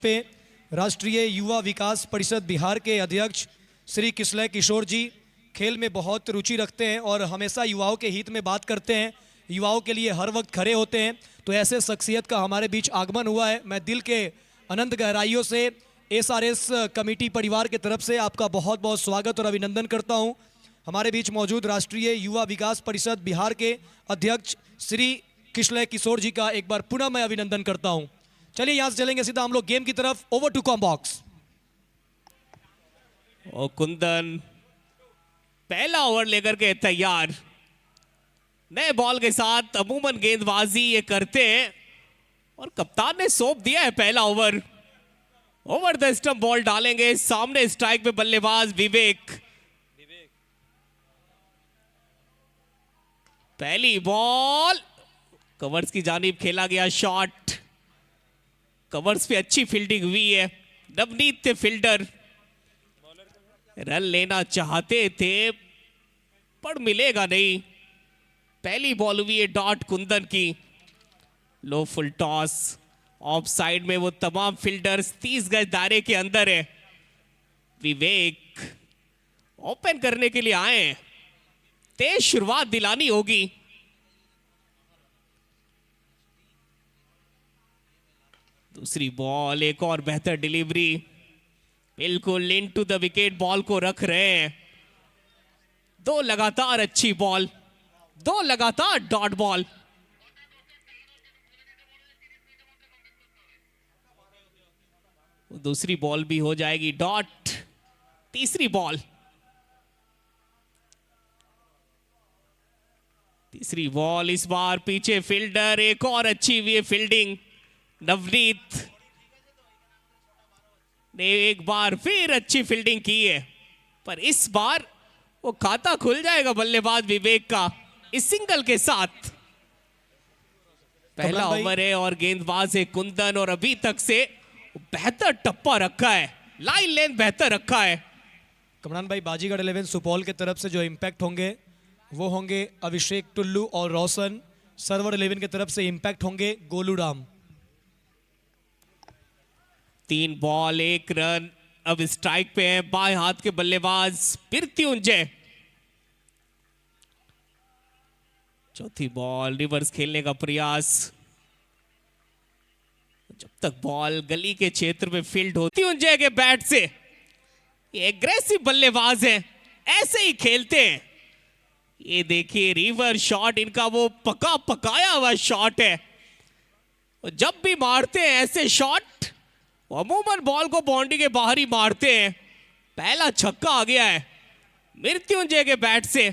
पे राष्ट्रीय युवा विकास परिषद बिहार के अध्यक्ष श्री किशलय किशोर जी खेल में बहुत रुचि रखते हैं और हमेशा युवाओं के हित में बात करते हैं, युवाओं के लिए हर वक्त खड़े होते हैं। तो ऐसे शख्सियत का हमारे बीच आगमन हुआ है। मैं दिल के अनंत गहराइयों से एसआरएस कमेटी परिवार के तरफ से आपका बहुत बहुत स्वागत और अभिनंदन करता हूं। हमारे बीच मौजूद राष्ट्रीय युवा विकास परिषद बिहार के अध्यक्ष श्री किशलय किशोर जी का एक बार पुनः मैं अभिनंदन करता हूं। चलिए यहां से चलेंगे सीधा हम लोग गेम की तरफ। ओवर टू कॉम्बॉक्स। और कुंदन पहला ओवर लेकर के तैयार। नए बॉल के साथ अमूमन गेंदबाजी ये करते हैं और कप्तान ने सौंप दिया है पहला over. Over the stump ball डालेंगे, सामने स्ट्राइक पे बल्लेबाज विवेक। पहली बॉल कवर्स की जानिब खेला गया शॉट। कवर्स पे अच्छी फील्डिंग हुई है, नवनीत थे फील्डर, रन लेना चाहते थे पर मिलेगा नहीं। पहली बॉल हुई है डॉट कुंदन की। लो फुल टॉस, ऑफ साइड में वो तमाम फील्डर्स 30 गज दायरे के अंदर है। विवेक ओपन करने के लिए आए हैं, तेज शुरुआत दिलानी होगी। दूसरी बॉल, एक और बेहतर डिलीवरी, बिल्कुल इन टू द विकेट बॉल को रख रहे हैं। दो लगातार अच्छी बॉल, दो लगातार डॉट बॉल। दूसरी बॉल भी हो जाएगी डॉट। तीसरी बॉल, तीसरी बॉल इस बार पीछे फील्डर, एक और अच्छी हुई है फील्डिंग। नवनीत ने एक बार फिर अच्छी फील्डिंग की है, पर इस बार वो खाता खुल जाएगा बल्लेबाज विवेक का इस सिंगल के साथ। पहला ओवर है और गेंदबाज है कुंदन और अभी तक से बेहतर टप्पा रखा है, लाइन लेंथ बेहतर रखा है। कमरान भाई, बाजीगढ़ 11 सुपौल के तरफ से जो इम्पैक्ट होंगे वो होंगे अभिषेक टुल्लू और रोशन। सर्वर 11 की तरफ से इम्पैक्ट होंगे गोलू राम। 3 ball 1 run. अब स्ट्राइक पे है बाएं हाथ के बल्लेबाज मृत्युंजय। चौथी बॉल, रिवर्स खेलने का प्रयास। जब तक बॉल गली के क्षेत्र में फील्ड होती मृत्युंजय के बैट से, ये एग्रेसिव बल्लेबाज है, ऐसे ही खेलते हैं। ये देखिए रिवर्स शॉट, इनका वो पका पकाया हुआ शॉट है। और जब भी मारते हैं ऐसे शॉट, अमूमन बॉल को बाउंड्री के बाहर ही मारते हैं। पहला छक्का आ गया है मृत्युंजय के बैट से।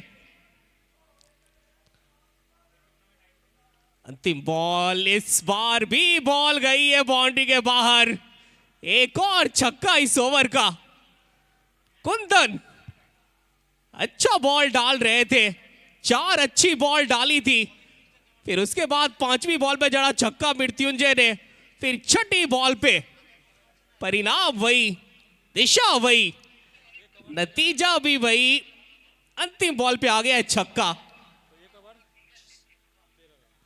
अंतिम बॉल, इस बार भी बॉल गई है बाउंड्री के बाहर। एक और छक्का इस ओवर का। कुंदन अच्छा बॉल डाल रहे थे, 4 अच्छी बॉल डाली थी, फिर उसके बाद 5वीं बॉल पे जड़ा छक्का मृत्युंजय ने, फिर 6ठी बॉल पे परिणाम वही, दिशा वही, नतीजा भी वही। अंतिम बॉल पे आ गया है छक्का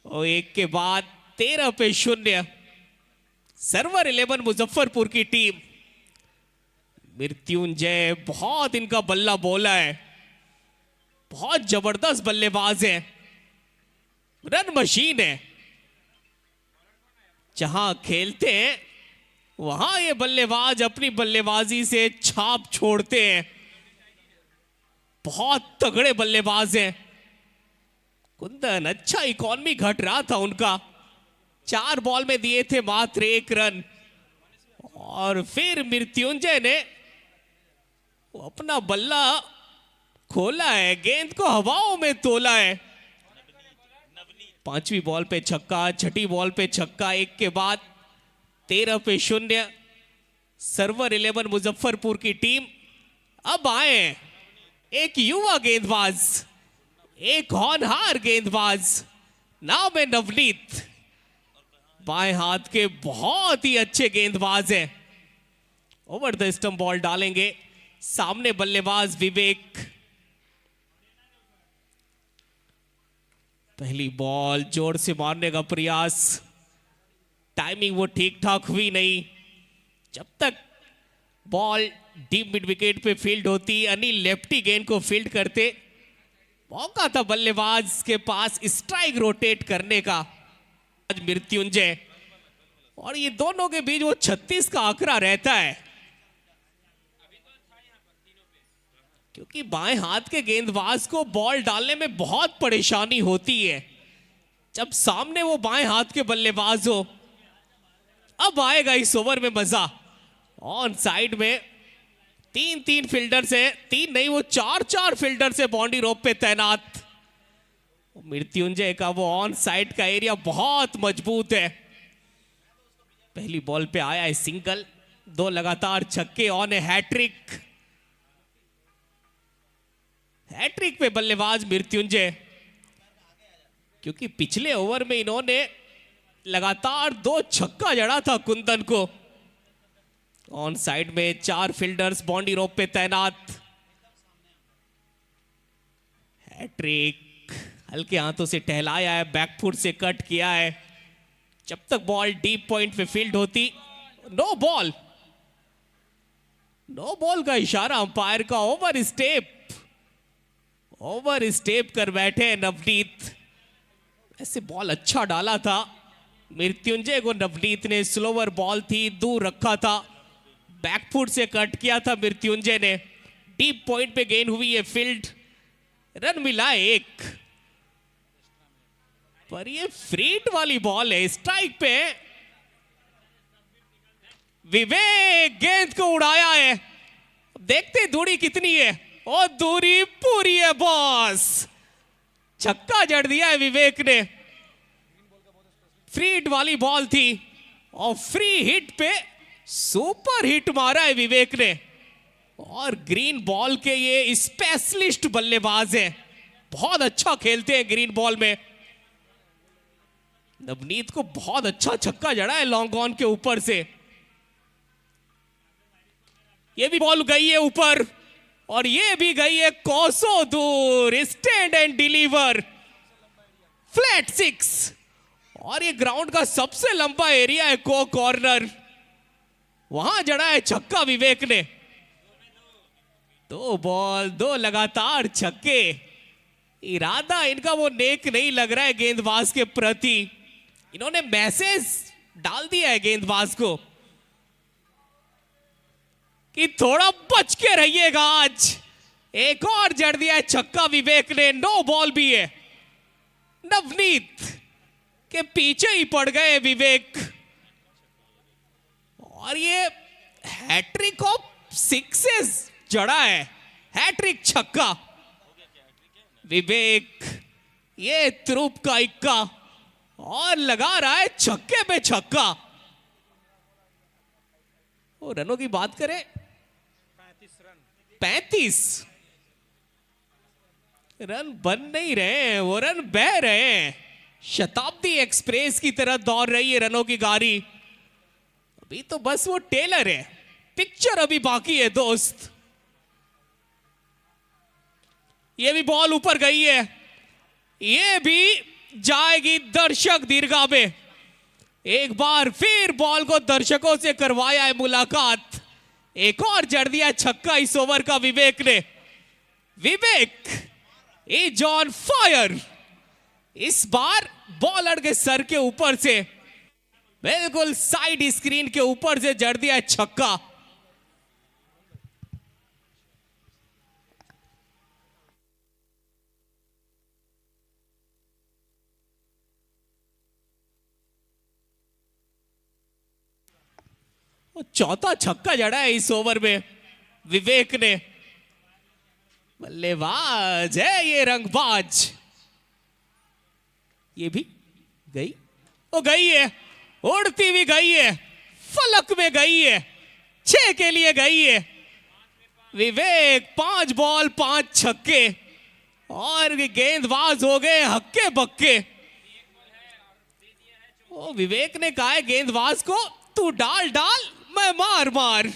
और 1 के बाद 13 पे 0। सर्वर 11 मुजफ्फरपुर की टीम। मृत्युंजय बहुत इनका बल्ला बोला है, बहुत जबरदस्त बल्लेबाज है, रन मशीन है। जहां खेलते हैं वहां ये बल्लेबाज अपनी बल्लेबाजी से छाप छोड़ते हैं। बहुत तगड़े बल्लेबाज हैं। कुंदन अच्छा इकोनॉमी घट रहा था उनका, 4 बॉल में दिए थे मात्र 1 रन। और फिर मृत्युंजय ने अपना बल्ला खोला है, गेंद को हवाओं में तोला है। 5वीं बॉल पे छक्का, 6ठी बॉल पे छक्का, 1 के बाद 13 पे 0। सर्वर 11 मुजफ्फरपुर की टीम अब आए एक युवा गेंदबाज, एक होनहार गेंदबाज, नाम है नवनीत। बाएं हाथ के बहुत ही अच्छे गेंदबाज हैं। ओवर द स्टंप बॉल डालेंगे, सामने बल्लेबाज विवेक। पहली बॉल जोर से मारने का प्रयास, टाइमिंग वो ठीक ठाक हुई नहीं। जब तक बॉल डीप मिड विकेट पे फील्ड होती, अनिल लेफ्टी गेंद को फील्ड करते, मौका था बल्लेबाज के पास स्ट्राइक रोटेट करने का। आज मृत्युंजय, और ये दोनों के बीच वो 36 का आंकड़ा रहता है, क्योंकि बाएं हाथ के गेंदबाज को बॉल डालने में बहुत परेशानी होती है जब सामने वो बाएं हाथ के बल्लेबाज हो। अब आएगा इस ओवर में मजा। ऑन साइड में तीन फील्डर से, तीन नहीं वो चार फील्डर से बाउंड्री रोप पे तैनात। मृत्युंजय का वो ऑन साइड का एरिया बहुत मजबूत है। पहली बॉल पे आया है सिंगल, 2 लगातार छक्के, ऑन है हैट्रिक। हैट्रिक पे बल्लेबाज मृत्युंजय, क्योंकि पिछले ओवर में इन्होंने लगातार 2 छक्का जड़ा था कुंदन को। ऑन साइड में 4 फील्डर्स बाउंड्री रोप पे तैनात। हैट्रिक, हल्के हाथों से टहलाया है, बैकफुट से कट किया है। जब तक बॉल डीप पॉइंट पे फील्ड होती, नो बॉल। नो बॉल का इशारा अंपायर का। ओवर स्टेप कर बैठे नवनीत। ऐसे बॉल अच्छा डाला था मृत्युंजय को नवनीत ने, स्लोवर बॉल थी, दूर रखा था, बैकफुट से कट किया था मृत्युंजय ने। डीप पॉइंट पे गेंद हुई है फील्ड, रन मिला 1, पर ये फ्रीट वाली बॉल है, स्ट्राइक पे विवेक गेंद को उड़ाया है। देखते दूरी कितनी है, और दूरी पूरी है बॉस। छक्का जड़ दिया है विवेक ने। फ्रीट वाली बॉल थी और फ्री हिट पे सुपर हिट मारा है विवेक ने। और ग्रीन बॉल के ये स्पेशलिस्ट बल्लेबाज हैं, बहुत अच्छा खेलते हैं ग्रीन बॉल में। नवनीत को बहुत अच्छा छक्का जड़ा है लॉन्ग ऑन के ऊपर से। ये भी बॉल गई है ऊपर, और ये भी गई है कोसों दूर। Stand and deliver, flat 6। और ये ग्राउंड का सबसे लंबा एरिया है कॉर्नर, वहां जड़ा है छक्का विवेक ने। 2 बॉल 2 लगातार छक्के। इरादा इनका वो नेक नहीं लग रहा है गेंदबाज के प्रति। इन्होंने मैसेज डाल दिया है गेंदबाज को कि थोड़ा बच के रहिएगा आज। एक और जड़ दिया है छक्का विवेक ने। नो बॉल भी है, नवनीत के पीछे ही पड़ गए विवेक। और ये हैट्रिक ऑफ 6 जड़ा है, हैट्रिक छक्का विवेक। ये त्रुप का इक्का, और लगा रहा है छक्के पे छक्का। और रनों की बात करें, 35 रन बन नहीं रहे, वो रन बह रहे हैं। शताब्दी एक्सप्रेस की तरह दौड़ रही है रनों की गाड़ी। अभी तो बस वो टेलर है, पिक्चर अभी बाकी है दोस्त। ये भी बॉल ऊपर गई है, ये भी जाएगी दर्शक दीर्घा में। एक बार फिर बॉल को दर्शकों से करवाया है मुलाकात। एक और जड़ दिया छक्का इस ओवर का विवेक ने। विवेक इज ऑन फायर। इस बार बॉलर के सर के ऊपर से, बिल्कुल साइड स्क्रीन के ऊपर से जड़ दिया छक्का। चौथा छक्का जड़ा है इस ओवर में विवेक ने। बल्लेबाज है ये रंगबाज। ये भी गई, वो गई है, उड़ती भी गई है, फलक में गई है, 6 के लिए गई है। विवेक 5 बॉल 5 छक्के, और गेंदबाज हो गए हक्के बक्के। ओ विवेक ने कहा है गेंदबाज को, तू डाल डाल, मैं मार मार।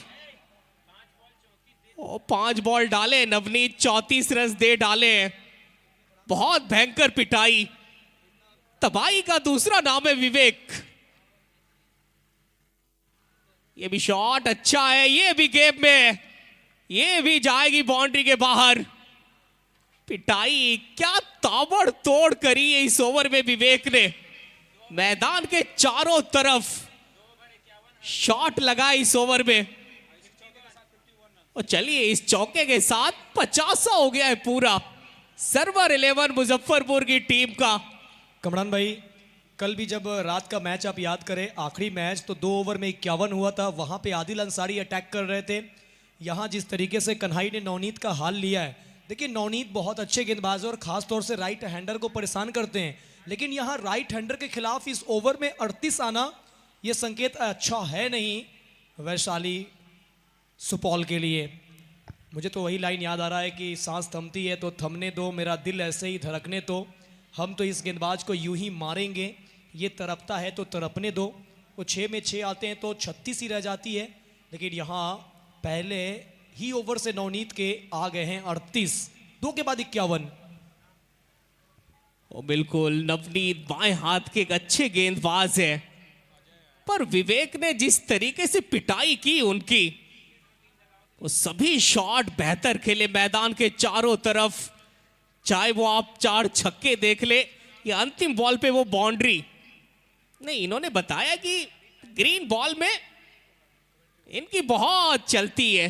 ओ 5 बॉल डाले नवनीत, 34 रन दे डाले। बहुत भयंकर पिटाई, तबाही का दूसरा नाम है विवेक। ये भी शॉट अच्छा है, ये भी गेम में, ये भी जाएगी बाउंड्री के बाहर। पिटाई क्या ताबड़तोड़ करी है इस ओवर में विवेक ने। मैदान के चारों तरफ शॉट लगा इस ओवर में। और चलिए इस चौके के साथ 50 हो गया है पूरा सर्वर 11 मुजफ्फरपुर की टीम का। कमरान भाई, कल भी जब रात का मैच आप याद करें, आखिरी मैच तो 2 ओवर में 51 हुआ था, वहां पे आदिल अंसारी अटैक कर रहे थे। यहां जिस तरीके से कन्हाई ने नवनीत का हाल लिया है, देखिए नवनीत बहुत अच्छे गेंदबाज है और खास तौर से राइट हैंडर को परेशान करते हैं, लेकिन यहाँ राइट हैंडर के खिलाफ इस ओवर में 38 आना ये संकेत अच्छा है नहीं वैशाली सुपौल के लिए। मुझे तो वही लाइन याद आ रहा है कि सांस थमती है तो थमने दो, मेरा दिल ऐसे ही धड़कने दो, हम तो इस गेंदबाज को यूं ही मारेंगे, ये तड़पता है तो तड़पने दो। वो 6 में 6 आते हैं तो 36 ही रह जाती है, लेकिन यहाँ पहले ही ओवर से नवनीत के आ गए हैं 38, 2 के बाद 51। ओ बिल्कुल, नवनीत बाएं हाथ के एक अच्छे गेंदबाज है, पर विवेक ने जिस तरीके से पिटाई की उनकी, वो सभी शॉट बेहतर खेले मैदान के चारों तरफ। चाहे वो आप 4 छक्के देख ले या अंतिम बॉल पे वो बाउंड्री नहीं, इन्होंने बताया कि ग्रीन बॉल में इनकी बहुत चलती है।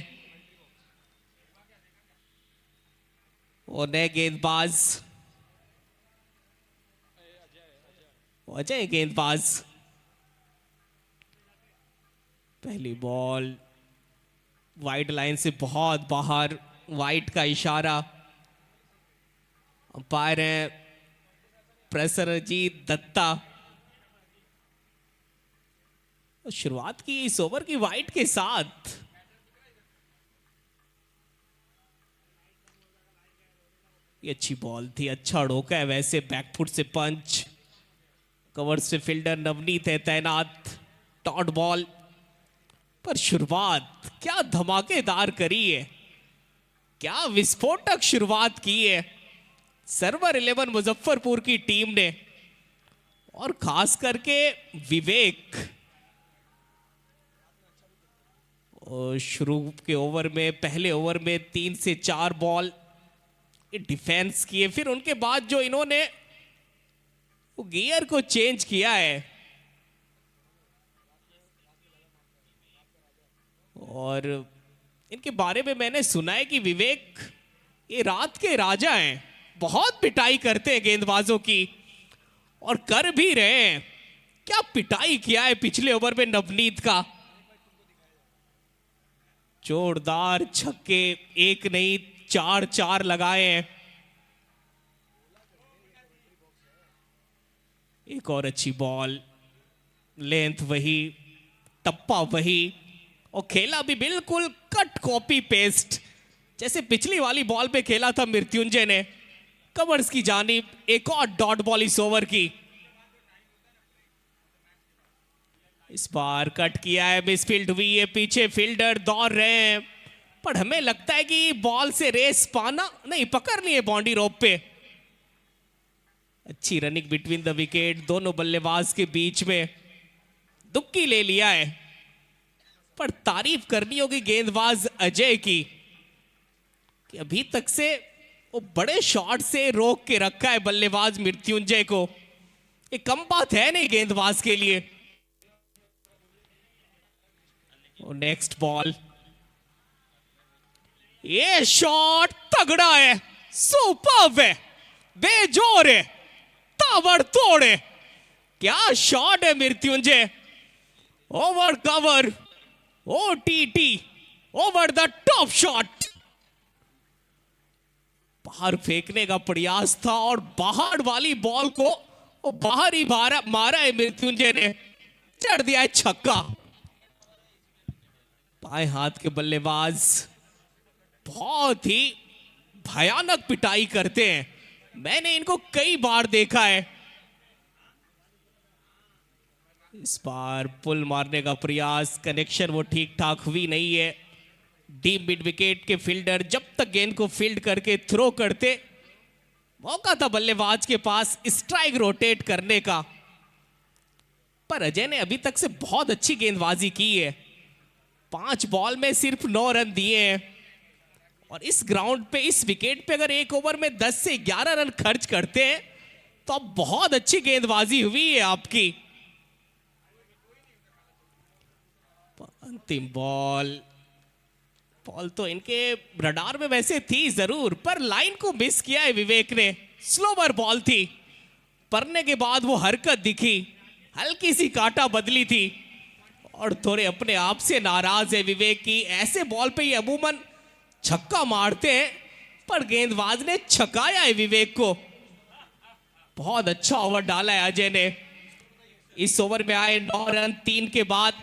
और नए गेंदबाज अजय गेंदबाज, पहली बॉल वाइड लाइन से बहुत बाहर, वाइड का इशारा। अंपायर हैं प्रसन्नजीत दत्ता। शुरुआत की इस ओवर की वाइड के साथ। ये अच्छी बॉल थी, अच्छा रोका है वैसे, बैकफुट से पंच, कवर से फील्डर नवनीत है तैनात, डॉट बॉल। पर शुरुआत क्या धमाकेदार करी है, क्या विस्फोटक शुरुआत की है सर्वर 11 मुजफ्फरपुर की टीम ने। और खास करके विवेक, और शुरू के ओवर में, पहले ओवर में 3 से 4 बॉल डिफेंस किए, फिर उनके बाद जो इन्होंने वो गियर को चेंज किया है, और इनके बारे में मैंने सुना है कि विवेक ये रात के राजा हैं, बहुत पिटाई करते हैं गेंदबाजों की, और कर भी रहे हैं। क्या पिटाई किया है पिछले ओवर में नवनीत का, जोरदार छक्के, एक नहीं 4 लगाए हैं। एक और अच्छी बॉल, लेंथ वही, टप्पा वही, और खेला भी बिल्कुल कट कॉपी पेस्ट जैसे पिछली वाली बॉल पे खेला था मृत्युंजय ने। कवर्स की जानिब एक और डॉट बॉल इस ओवर की, इस बार कट किया है, मिसफील्ड हुई है, पीछे फील्डर दौड़ रहे हैं, पर हमें लगता है कि बॉल से रेस पाना नहीं, पकड़नी है बाउंड्री रोप पे। अच्छी रनिंग बिटवीन द विकेट, दोनों बल्लेबाज के बीच में दुक्की ले लिया है। पर तारीफ करनी होगी गेंदबाज अजय की कि अभी तक से वो बड़े शॉट से रोक के रखा है बल्लेबाज मृत्युंजय को, ये कम बात है नहीं गेंदबाज के लिए। नेक्स्ट बॉल, ये शॉट तगड़ा है, सुपर्ब है, बेजोर है, ताबड़तोड़ है, क्या शॉट है Mrityunjay. Over cover, OTT, over the top shot, बाहर फेंकने का प्रयास था और बाहर वाली बॉल को वो बाहर ही मारा है मृत्युंजय ने, चढ़ दिया है छक्का। बाएं हाथ के बल्लेबाज बहुत ही भयानक पिटाई करते हैं, मैंने इनको कई बार देखा है। इस बार पुल मारने का प्रयास, कनेक्शन वो ठीक ठाक हुई नहीं है। डीप मिड विकेट के फील्डर जब तक गेंद को फील्ड करके थ्रो करते, मौका था बल्लेबाज के पास स्ट्राइक रोटेट करने का, पर अजय ने अभी तक से बहुत अच्छी गेंदबाजी की है। 5 बॉल में सिर्फ 9 रन दिए हैं और इस ग्राउंड पे इस विकेट पे अगर एक ओवर में 10 से 11 रन खर्च करते हैं तो अब बहुत अच्छी गेंदबाजी हुई है आपकी। अंतिम बॉल तो इनके रडार में वैसे थी जरूर, पर लाइन को मिस किया है विवेक ने। स्लोवर बॉल थी, पड़ने के बाद वो हरकत दिखी, हल्की सी काटा बदली थी और थोड़े अपने आप से नाराज है विवेक की। ऐसे बॉल पे ये अमूमन छक्का मारते हैं, पर गेंदबाज ने छकाया है विवेक को। बहुत अच्छा ओवर डाला है अजय ने। इस ओवर में आए 9 रन 3 के बाद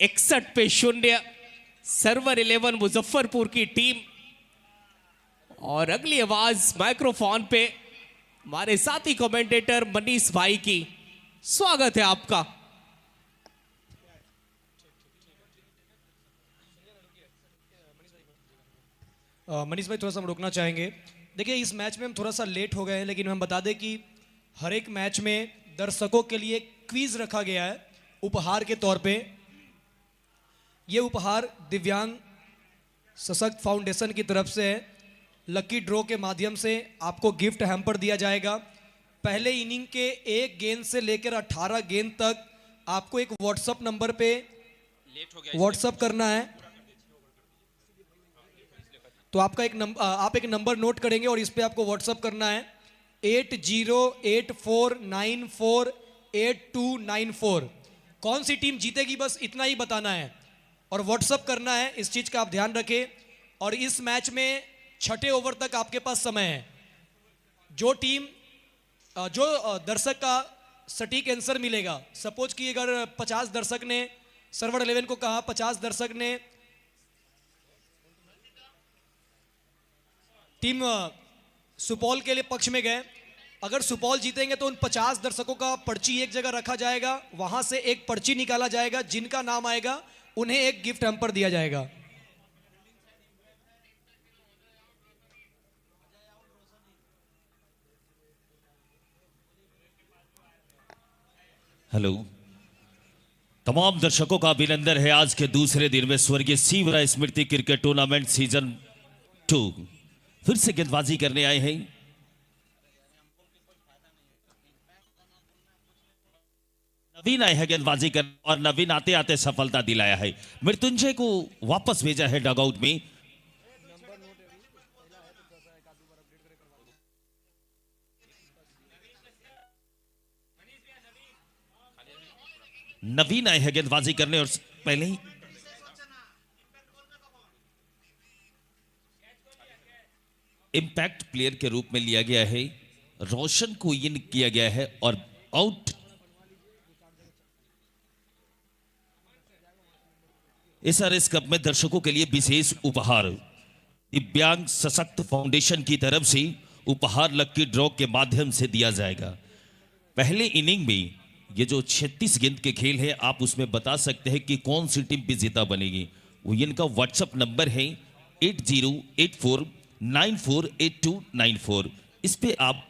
61 पे 0। सर्वर 11 मुजफ्फरपुर की टीम। और अगली आवाज माइक्रोफोन पे हमारे साथी कमेंटेटर मनीष भाई की। स्वागत है आपका। मनीष भाई, थोड़ा सा हम रुकना चाहेंगे। देखिए, इस मैच में हम थोड़ा सा लेट हो गए हैं, लेकिन हम बता दें कि हर एक मैच में दर्शकों के लिए क्विज रखा गया है उपहार के तौर पे। ये उपहार दिव्यांग सशक्त फाउंडेशन की तरफ से है। लकी ड्रॉ के माध्यम से आपको गिफ्ट हैम्पर दिया जाएगा। पहले इनिंग के 1 गेंद से लेकर 18 गेंद तक आपको एक व्हाट्सएप नंबर पे व्हाट्सएप करना है। तो आपका आप एक नंबर नोट करेंगे और इस पे आपको व्हाट्सएप करना है 8084948294। कौन सी टीम जीतेगी बस इतना ही बताना है और व्हाट्सएप करना है। इस चीज का आप ध्यान रखें। और इस मैच में 6ठे ओवर तक आपके पास समय है। जो दर्शक का सटीक आंसर मिलेगा, सपोज कि अगर 50 दर्शक ने सर्वर 11 को कहा, 50 दर्शक ने टीम सुपौल के लिए पक्ष में गए, अगर सुपौल जीतेंगे तो उन 50 दर्शकों का पर्ची एक जगह रखा जाएगा, वहां से एक पर्ची निकाला जाएगा, जिनका नाम आएगा उन्हें एक गिफ्ट हैम्पर दिया जाएगा। हेलो, तमाम दर्शकों का अभिनंदन है आज के दूसरे दिन में स्वर्गीय सीवरा स्मृति क्रिकेट टूर्नामेंट सीजन 2 फिर से गेंदबाजी करने आए हैं। नवीन आए हैं गेंदबाजी कर और नवीन आते आते सफलता दिलाया है। मृत्युंजय को वापस भेजा है डगआउट में। नवीन आए हैं गेंदबाजी करने और पहले ही इंपैक्ट प्लेयर के रूप में लिया गया है। रोशन को इन किया गया है और आउट। एसआरएस कप में दर्शकों के लिए विशेष उपहार दिव्यांग सशक्त फाउंडेशन की तरफ से उपहार लकी ड्रॉ के माध्यम से दिया जाएगा। पहले इनिंग में ये जो 36 गेंद के खेल है, आप उसमें बता सकते हैं कि कौन सी टीम विजेता बनेगी। वो इनका व्हाट्सएप नंबर है 8084948294। इस पे आप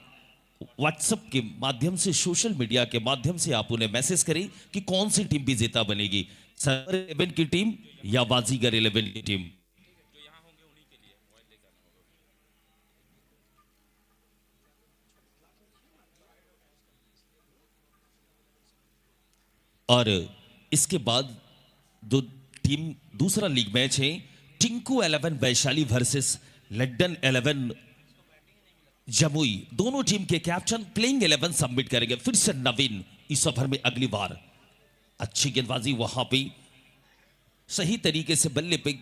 व्हाट्सएप के माध्यम से, सोशल मीडिया के माध्यम से आप उन्हें मैसेज करें कि कौन सी टीम विजेता बनेगी, सर्वर 11 की टीम या बाजीगर 11 की टीम। और इसके बाद दूसरा लीग मैच है टिंकू 11 वैशाली वर्सेस लड्डन 11 जमुई। दोनों टीम के कैप्टन प्लेइंग 11 सबमिट करेंगे। फिर से नवीन इस ओवर में अगली बार अच्छी गेंदबाजी, वहां पे सही तरीके से बल्ले पे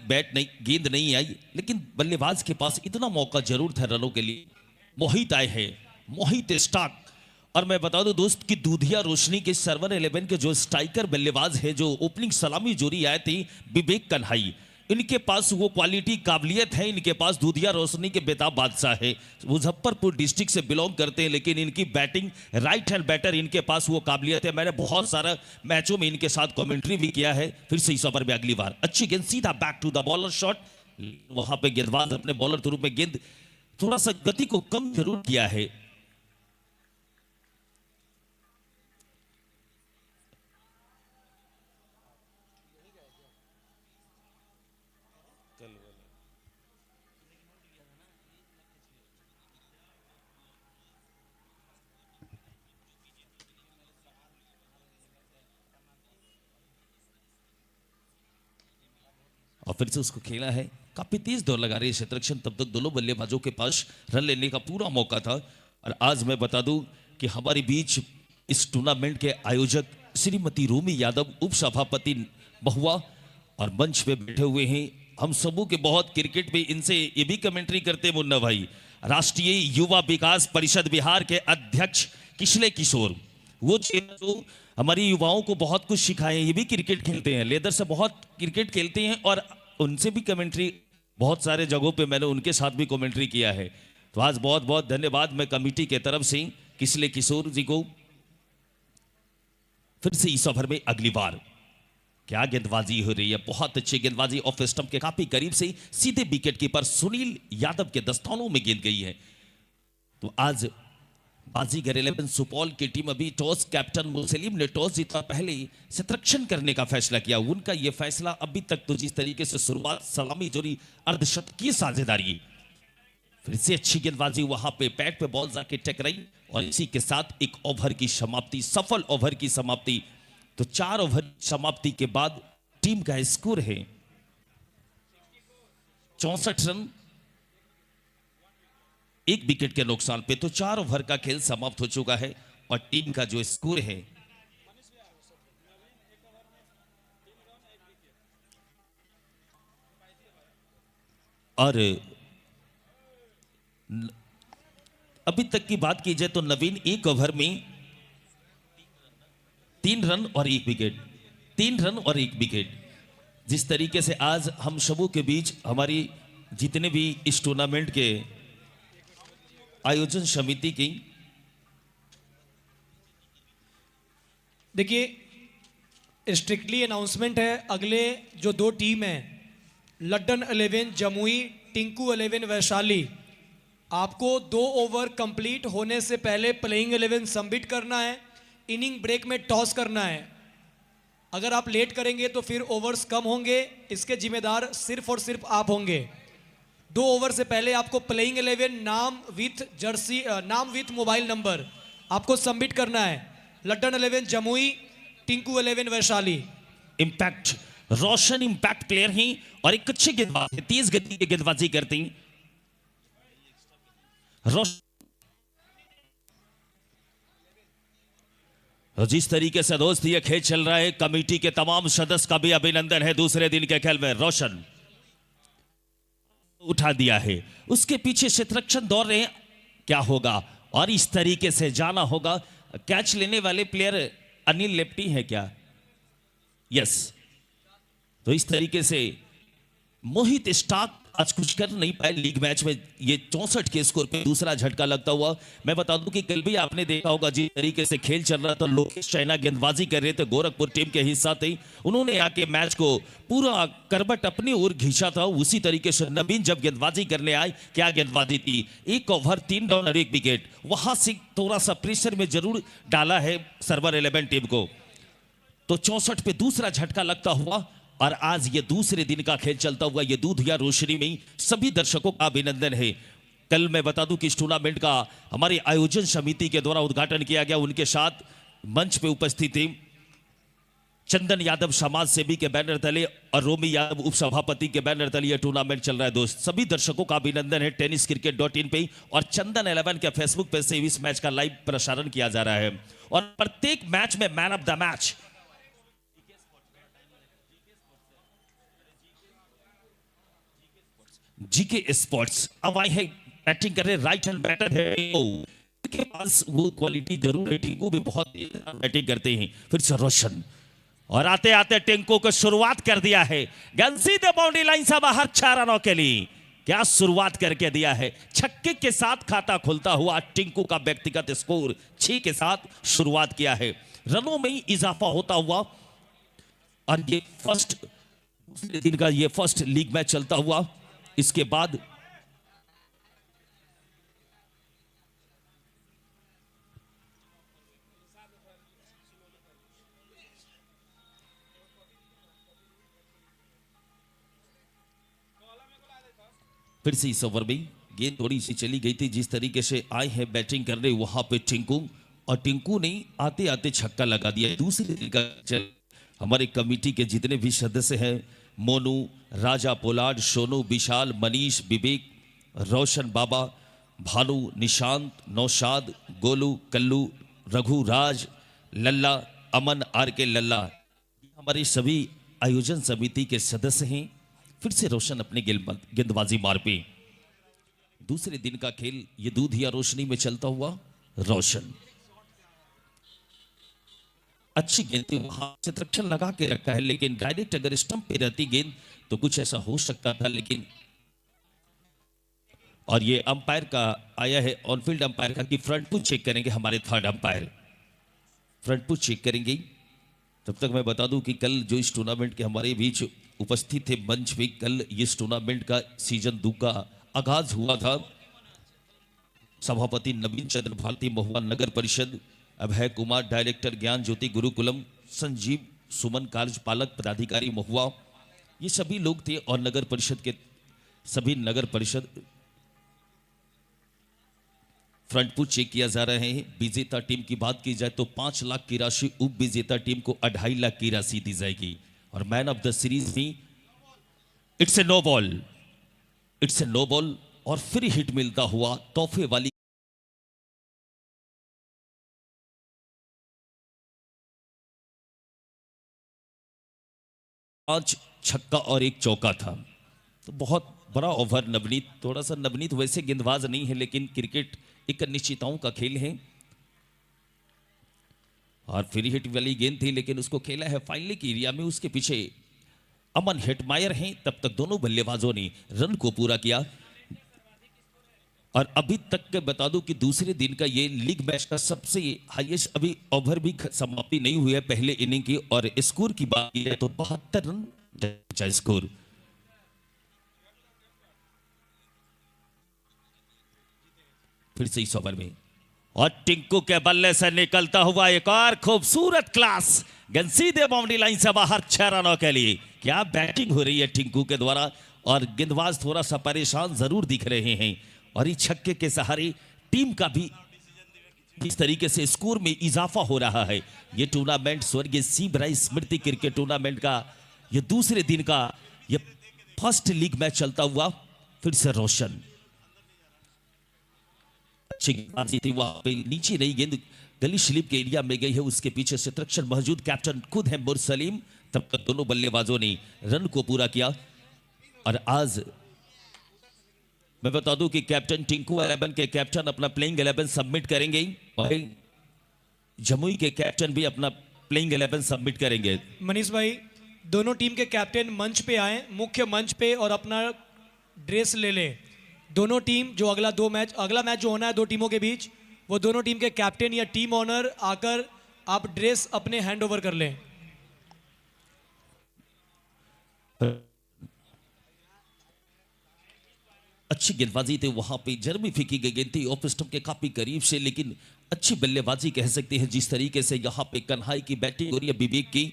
गेंद नहीं आई, लेकिन बल्लेबाज के पास इतना मौका जरूर था रनों के लिए। मोहित आए हैं, मोहित स्टार्क। और मैं बता दूं दोस्त कि दूधिया रोशनी के सर्वर 11 के जो स्ट्राइकर बल्लेबाज है, जो ओपनिंग सलामी जोड़ी आए थे विवेक कन्हाई, इनके पास वो क्वालिटी काबिलियत है। इनके पास दूधिया रोशनी के बेताब बादशाह है, मुजफ्फरपुर डिस्ट्रिक्ट से बिलोंग करते हैं, लेकिन इनकी बैटिंग राइट हैंड बैटर, इनके पास वो काबिलियत है। मैंने बहुत सारा मैचों में इनके साथ कमेंट्री भी किया है। फिर से इस ओवर में अगली बार अच्छी गेंद, सीधा back to the bowler shot. वहां पे गेंदबाज अपने बॉलर के रूप में गेंद थोड़ा सा गति को कम जरूर किया है। और फिर से उसको खेला है, काफी तेज दौड़ लगा रही है शतरक्षण। तब तक दोनों बल्लेबाजों के पास रन लेने का पूरा मौका था। और आज मैं बता दूं कि हमारे बीच इस टूर्नामेंट के आयोजक श्रीमती रोमी यादव, उप सभापति बहुआ, और मंच पे बैठे हुए हैं हम सबों के बहुत क्रिकेट में इनसे ये भी कमेंट्री करते हैं मुन्ना भाई, राष्ट्रीय युवा विकास परिषद बिहार के अध्यक्ष किशले किशोर, वो जो हमारी युवाओं को बहुत कुछ सिखाए हैं। ये भी क्रिकेट खेलते हैं, लेदर से बहुत क्रिकेट खेलते हैं, और उनसे भी कमेंट्री बहुत सारे जगहों पे मैंने उनके साथ भी कमेंट्री किया है। तो आज बहुत बहुत धन्यवाद मैं कमेटी के तरफ से किशले किशोर जी को। फिर से इस ओवर में अगली बार क्या गेंदबाजी हो रही है, बहुत अच्छी गेंदबाजी ऑफ स्टंप के काफी करीब से सीधे विकेट कीपर सुनील यादव के दस्तानों में गेंद गई है। तो आज बाजीगर 11 सुपौल की टीम अभी टॉस, कैप्टन मुसलिम ने टॉस जीता, पहले शतरक्षण करने का फैसला किया। उनका यह फैसला अभी तक तो जिस तरीके से शुरुआत सलामी जोड़ी अर्धशतकीय साझेदारी, फिर से अच्छी गेंदबाजी, वहां पे पैड पे बॉल जाके टकराई, और इसी के साथ एक ओवर की समाप्ति, सफल ओवर की समाप्ति। तो 4 ओवर समाप्ति के बाद टीम का स्कोर है 64 रन, 1 विकेट के नुकसान पे। तो 4 ओवर का खेल समाप्त हो चुका है, और टीम का जो स्कोर है और अभी तक की बात की जाए तो नवीन 1 ओवर में 3 रन और 1 विकेट, 3 रन और 1 विकेट। जिस तरीके से आज हम सबों के बीच हमारी जितने भी इस टूर्नामेंट के आयोजन समिति की, देखिए स्ट्रिक्टली अनाउंसमेंट है, अगले जो 2 टीम हैं, लड्डन 11 जमुई, टिंकू 11 वैशाली, आपको 2 ओवर कंप्लीट होने से पहले प्लेइंग 11 सबमिट करना है, इनिंग ब्रेक में टॉस करना है। अगर आप लेट करेंगे तो फिर ओवर्स कम होंगे, इसके जिम्मेदार सिर्फ और सिर्फ आप होंगे। 2 ओवर से पहले आपको प्लेइंग 11 नाम विथ जर्सी, नाम विथ मोबाइल नंबर आपको सबमिट करना है। लड्डन 11 जमुई, टिंकू 11 वैशाली। इंपैक्ट रोशन इंपैक्ट प्लेयर हैं और एक अच्छे गेंदबाज हैं, तेज गति की गेंदबाजी करते हैं रोशन। जिस तरीके से दोस्त ये खेल चल रहा है, कमेटी के तमाम सदस्य का भी अभिनंदन है। दूसरे दिन के खेल में रोशन उठा दिया है, उसके पीछे शतरक्षण दौड़ रहे हैं, क्या होगा, और इस तरीके से जाना होगा। कैच लेने वाले प्लेयर अनिल लेप्टी है क्या? यस। तो इस तरीके से मोहित स्टार्क आज कुछ कर नहीं पाए लीग मैच में, ये 64 के स्कोर पे दूसरा झटका लगता हुआ। मैं बता दूं कि कल भी आपने देखा होगा जिस तरीके से खेल चल रहा था, लोकेश चाइना गेंदबाजी कर रहे थे, गोरखपुर टीम के हिस्सा थे, उन्होंने आके मैच को पूरा करबट अपनी ओर खींचा था। उसी तरीके से नवीन जब गेंदबाजी करने आए, क्या गेंदबाजी थी, 1 ओवर 3 रन और 1 विकेट, वहां से थोड़ा सा प्रेशर में जरूर डाला है सर्वर 11 टीम को। तो 64 पे दूसरा झटका लगता हुआ, और आज ये दूसरे दिन का खेल चलता हुआ ये दूध या रोशनी में सभी दर्शकों का अभिनंदन है। कल मैं बता दूं कि इस टूर्नामेंट का हमारे आयोजन समिति के द्वारा उद्घाटन किया गया, उनके साथ मंच पे उपस्थित थे चंदन यादव समाज सेवी के बैनर तले और रोमी यादव उप सभापति के बैनर तले यह टूर्नामेंट चल रहा है। दोस्त सभी दर्शकों का अभिनंदन है tenniscricket.in पे, और चंदन 11 के फेसबुक पे से इस मैच का लाइव प्रसारण किया जा रहा है। और प्रत्येक मैच में man of the match GK sports अब आए हैं, बैटिंग कर रहे, राइट हैंड बैटर है, के पास वो क्वालिटी जरूर है, टिंकू भी बहुत बैटिंग करते हैं। फिर से रोशन, और आते आते टिंकू को शुरुआत कर दिया है, गेंद सीधे बाउंड्री लाइन से बाहर, 4 रनों के लिए क्या शुरुआत करके दिया है। छक्के के साथ खाता खुलता हुआ टिंकू का व्यक्तिगत स्कोर 6 के साथ शुरुआत किया है, रनों में इजाफा होता हुआ। और ये फर्स्ट दिन का ये फर्स्ट लीग मैच चलता हुआ, इसके बाद फिर से इस ओवर में गेंद थोड़ी सी चली गई थी। जिस तरीके से आए हैं बैटिंग करने वहां पे टिंकू, और टिंकू ने आते आते छक्का लगा दिया। दूसरे दिन का चल हमारे कमेटी के जितने भी सदस्य हैं, Monu, Raja, Pollard, Sonu, Vishal, Manish, Vivek, Roshan Baba, Bhanu, Nishant, Naushad, Golu, Kallu, Raghu, Raj, Lalla, Aman, R K Lalla, हमारे सभी आयोजन समिति के सदस्य हैं। फिर से रोशन अपने गेंदबाजी मार पे। दूसरे दिन का खेल ये दूध या रोशनी में चलता हुआ रोशन, अच्छी गेंद थी, वहां से रक्षण लगा के रखा है, लेकिन डायरेक्ट अगर स्टंप पे रहती गेंद तो कुछ ऐसा हो सकता था, लेकिन और ये अंपायर का आया है, ऑनफील्ड अंपायर का, कि फ्रंट पुश चेक करेंगे हमारे third umpire, front push check करेंगे। तब तक मैं बता दूं कि कल जो इस टूर्नामेंट के हमारे बीच उपस्थित थे मंच पे, कल इस टूर्नामेंट का सीजन 2 का आगाज हुआ था। सभापति नवीन चंद्र भारती महुआ, नगर परिषद अभय कुमार, डायरेक्टर ज्ञान ज्योति गुरुकुलम, संजीव सुमन, कार्यपालक पदाधिकारी महुआ, ये सभी लोग थे। और नगर परिषद के सभी नगर परिषद फ्रंट पुश चेक किया जा रहे हैं। विजेता टीम की बात की जाए तो 5 लाख की राशि, उप विजेता टीम को 2.5 लाख की राशि दी जाएगी। और मैन ऑफ द सीरीज भी it's a no ball, it's a no ball, और फिर हिट मिलता हुआ तोहफे वाली 5 छक्का और 1 चौका था। तो बहुत बड़ा ओवर नवनीत, थोड़ा सा नवनीत वैसे गेंदबाज नहीं है, लेकिन क्रिकेट एक अनिश्चितताओं का खेल है। और फ्री हिट वाली गेंद थी, लेकिन उसको खेला है फाइनली की एरिया में, उसके पीछे अमन हेटमायर हैं। तब तक दोनों बल्लेबाजों ने रन को पूरा किया। और अभी तक के बता दूं कि दूसरे दिन का ये लीग मैच का सबसे हाईएस्ट अभी ओवर भी समाप्ति नहीं हुई है पहले इनिंग की। और स्कोर की बात की जाए तो 72 रन स्कोर। फिर से इस ओवर में और टिंकू के बल्ले से निकलता हुआ एक और खूबसूरत क्लास गेंद सीधे बाउंड्री लाइन से बाहर, 6 रनों के लिए। क्या बैटिंग हो रही है टिंकू के द्वारा, और गेंदबाज थोड़ा सा परेशान जरूर दिख रहे हैं। और इस छक्के के सहारे टीम का भी इस तरीके से स्कोर में इजाफा हो रहा है। यह टूर्नामेंट स्वर्गीय सीबराई स्मृति क्रिकेट टूर्नामेंट का यह दूसरे दिन का यह फर्स्ट लीग मैच चलता हुआ। फिर से रोशन, अच्छी गेंदबाजी थी, वहां पे नीचे नहीं गेंद गली स्लिप के एरिया में गई है, उसके पीछे क्षेत्ररक्षण मौजूद, कैप्टन खुद है मुरसलीम। तब तक दोनों बल्लेबाजों ने रन को पूरा किया। और आज मैं बता दूं कि कैप्टन टिंकू 11 के कैप्टन अपना प्लेइंग 11 सबमिट करेंगे, और जमुई के कैप्टन भी अपना प्लेइंग 11 सबमिट करेंगे। मनीष भाई, दोनों टीम के कैप्टन मंच पे आए, मुख्य मंच पे, और अपना ड्रेस ले लें। दोनों टीम जो अगला मैच जो होना है दो टीमों के बीच, वो दोनों टीम के कैप्टन या टीम ऑनर आकर आप ड्रेस अपने हैंड ओवर कर लें। अच्छी गेंदबाजी थी, वहां पे जर्मी फेंकी गई गेंद थी ऑफ स्टंप के काफी करीब से, लेकिन अच्छी बल्लेबाजी कह सकते हैं। जिस तरीके से यहां पे कन्हाई की बैटिंग और विवेक की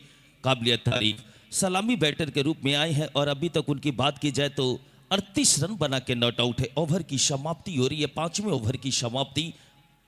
काबिलियत तारीफ, सलामी बैटर के रूप में आए हैं। और अभी तक उनकी बात की जाए तो 38 रन बना के नॉट आउट है। ओवर की समाप्ति हो रही है, 5वें ओवर की समाप्ति।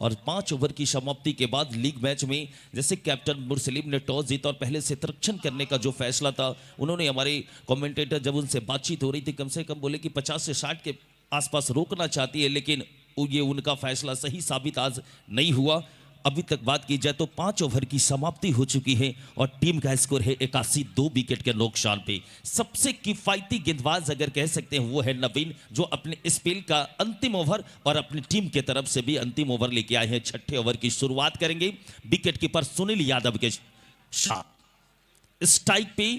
और 5 ओवर की समाप्ति के बाद लीग मैच में जैसे कैप्टन मुरसलीम ने टॉस जीता और पहले से संरक्षण करने का जो फैसला था, उन्होंने हमारे कमेंटेटर जब उनसे बातचीत हो रही थी, कम से कम बोले कि 50 से 60 के आसपास रोकना चाहती है, लेकिन ये उनका फैसला सही साबित आज नहीं हुआ। अभी तक बात की जाए तो 5 ओवर की समाप्ति हो चुकी है और टीम का स्कोर है 81, 2 विकेट के नुकसान पे। सबसे किफायती गेंदबाज अगर कह सकते हैं वो है नवीन, जो अपने स्पेल का अंतिम ओवर और अपनी टीम के तरफ से भी अंतिम ओवर लेके आए हैं। 6ठे ओवर की शुरुआत करेंगे। विकेट कीपर सुनील यादव के शॉट, स्ट्राइक पे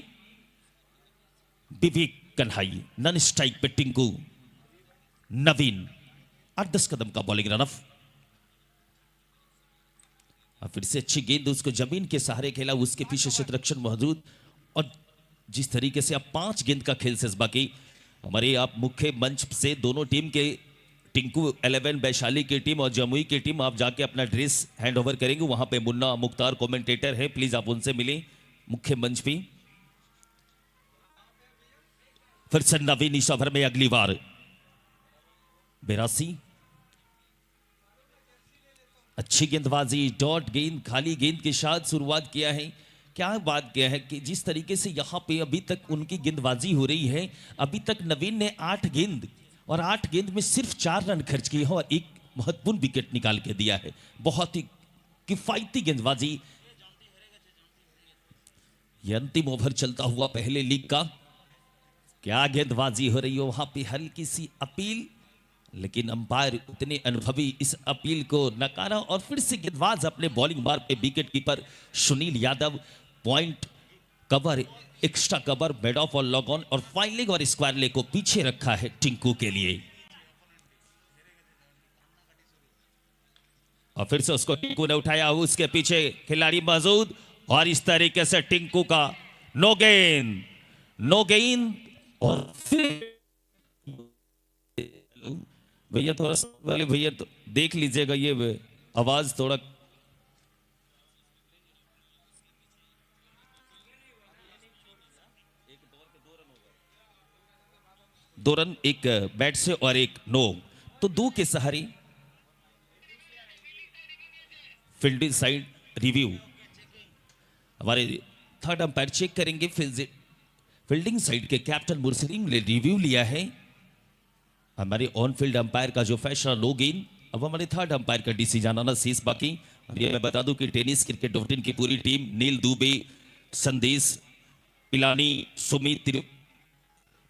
विवेक कन्हाई, नन स्ट्राइक पे टिंकू, नवीन 8-10 कदम का बॉलिंग रन ऑफ। फिर से अच्छी गेंद उसको जमीन के सहारे खेला, उसके पीछे क्षेत्ररक्षण मौजूद। और जिस तरीके से अब 5 गेंद का खेल शेष बाकी, हमारे आप मुख्य मंच से दोनों टीम के टिंकू 11 वैशाली की टीम और जमुई की टीम आप जाके अपना ड्रेस हैंड ओवर करेंगे। वहां पे मुन्ना मुख्तार कमेंटेटर है, प्लीज आप उनसे मिलें मुख्य मंच पे। फिर से नवीन इस ओवर में अगली बार 82। अच्छी गेंदबाजी, डॉट गेंद, खाली गेंद के साथ शुरुआत किया है। क्या बात किया है कि जिस तरीके से यहाँ पे अभी तक उनकी गेंदबाजी हो रही है, अभी तक नवीन ने 8 गेंद और 8 गेंद में सिर्फ 4 रन खर्च किए हैं और एक महत्वपूर्ण विकेट निकाल के दिया है। बहुत ही किफायती गेंदबाजी। यह अंतिम ओवर चलता हुआ पहले लीग का। क्या गेंदबाजी हो रही है वहां पे, हल्की सी अपील, लेकिन अंपायर उतने अनुभवी इस अपील को नकारा और फिर से गेंदबाज अपने बॉलिंग मार्ग पे wicket keeper Sunil Yadav point cover, extra cover, bed of और लॉग ऑन और फाइन लेग और स्क्वायर लेग को पीछे रखा है टिंकू के लिए। और फिर से उसको टिंकू ने उठाया, उसके पीछे खिलाड़ी मौजूद और इस तरीके से टिंकू का नो गेंद और फिर भैया थोड़ा वाले भैया तो देख लीजिएगा, ये आवाज थोड़ा दो रन एक बैट से और एक नो, तो 2 के सहारे फील्डिंग साइड रिव्यू हमारे थर्ड अंपायर चेक करेंगे। फील्डिंग साइड के कैप्टन मुर्सलिम ने रिव्यू लिया है। हमारे ऑन फील्ड अंपायर का जो फैसला नो गेंद, अब हमारे थर्ड अंपायर का डीसी जानाना शेष बाकी। और ये मैं बता दूं कि टेनिस क्रिकेट डॉट की पूरी टीम, नील दुबे, संदेश पिलानी, सुमित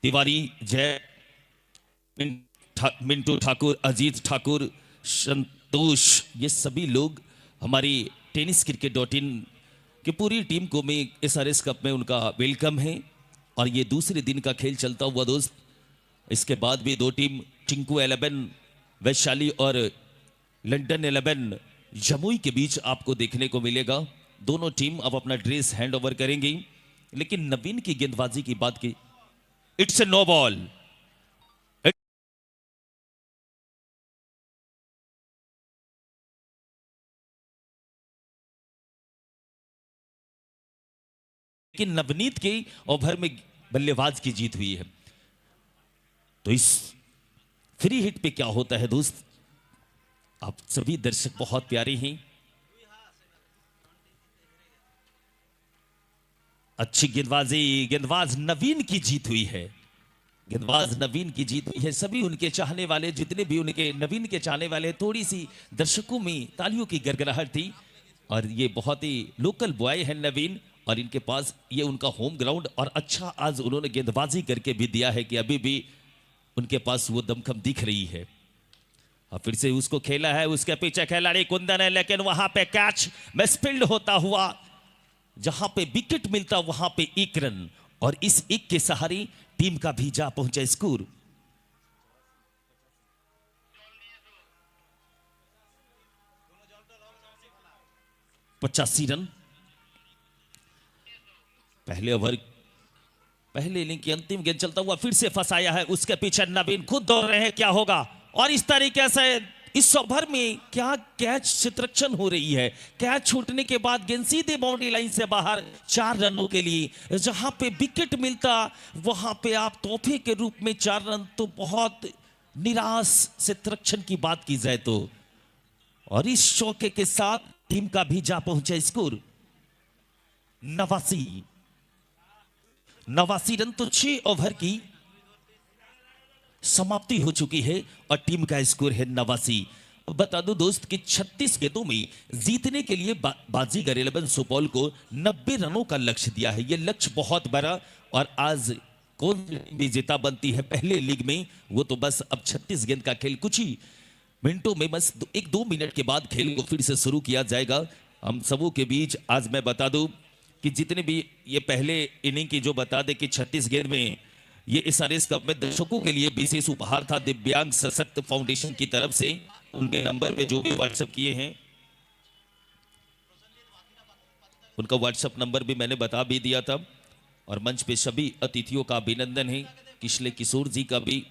तिवारी, जय, मिंटू ठाकुर, अजीत ठाकुर, संतोष, ये सभी लोग हमारी टेनिस क्रिकेट डॉट इन की पूरी टीम को मैं SRS कप में उनका वेलकम है। और ये दूसरे दिन का खेल चलता हुआ दोस्त, इसके बाद भी 2 टीम टिंकू 11 वैशाली और लंदन 11 जमुई के बीच आपको देखने को मिलेगा। दोनों टीम अब अपना ड्रेस हैंड ओवर करेंगी। लेकिन नवीन की गेंदबाजी की बात की, इट्स ए नो बॉल। लेकिन नवनीत के ओवर में बल्लेबाज की जीत हुई है। तो इस फ्री हिट पे क्या होता है दोस्त, आप सभी दर्शक बहुत प्यारे हैं। अच्छी गेंदबाजी, गेंदबाज नवीन की जीत हुई है। गेंदबाज नवीन की जीत हुई है। सभी उनके चाहने वाले, जितने भी उनके नवीन के चाहने वाले, थोड़ी सी दर्शकों में तालियों की गड़गड़ाहट थी। और ये बहुत ही लोकल बॉय है नवीन, और इनके पास ये उनका होम ग्राउंड, और अच्छा आज उन्होंने गेंदबाजी करके भी दिया है कि अभी भी उनके पास वो दमखम दिख रही है। और फिर से उसको खेला है, उसके पीछे खिलाड़ी कुंदन है, लेकिन वहां पे कैच मिसफील्ड होता हुआ, जहां पे विकेट मिलता वहां पे 1 रन, और इस 1 के सहारे टीम का भी जा पहुंचा स्कोर 85 रन। पहले ओवर, पहले इनिंग की अंतिम गेंद चलता हुआ फिर से फंसाया है, उसके पीछे नवीन खुद दौड़ रहे हैं, क्या होगा। और इस तरीके से इस ओवर में क्या कैच चित्रक्षण हो रही है। कैच छूटने के बाद गेंद सीधे बाउंड्री लाइन से बाहर 4 रनों के लिए। जहां पे विकेट मिलता वहां पे आप तोहफे के रूप में 4 रन, तो बहुत निराश चित्रक्षण की बात की जाए तो। और इस चौके के साथ टीम का भी जा पहुंचा स्कोर 89 रन। तो 6 ओवर की समाप्ति हो चुकी है और टीम का स्कोर है 89। बता दो दोस्त कि 36 गेंदों में जीतने के लिए बाजीगर 11 सुपौल को 90 रनों का लक्ष्य दिया है। यह लक्ष्य बहुत बड़ा, और आज कौन विजेता बनती है पहले लीग में, वो तो बस अब 36 गेंद का खेल कुछ ही मिनटों में, बस 1-2 मिनट के बाद खेल को फिर से शुरू किया जाएगा। हम सबों के बीच आज मैं बता दूं कि जितने भी ये पहले इनिंग की जो बता दे कि 36 गेंद में ये SRS कप में दर्शकों के लिए विशेष उपहार था दिव्यांग सशक्त फाउंडेशन की तरफ से। उनके नंबर पे जो भी व्हाट्सएप किए हैं, उनका व्हाट्सएप नंबर भी मैंने बता भी दिया था। और मंच पे सभी अतिथियों का अभिनंदन है, किशले किशोर जी का भी,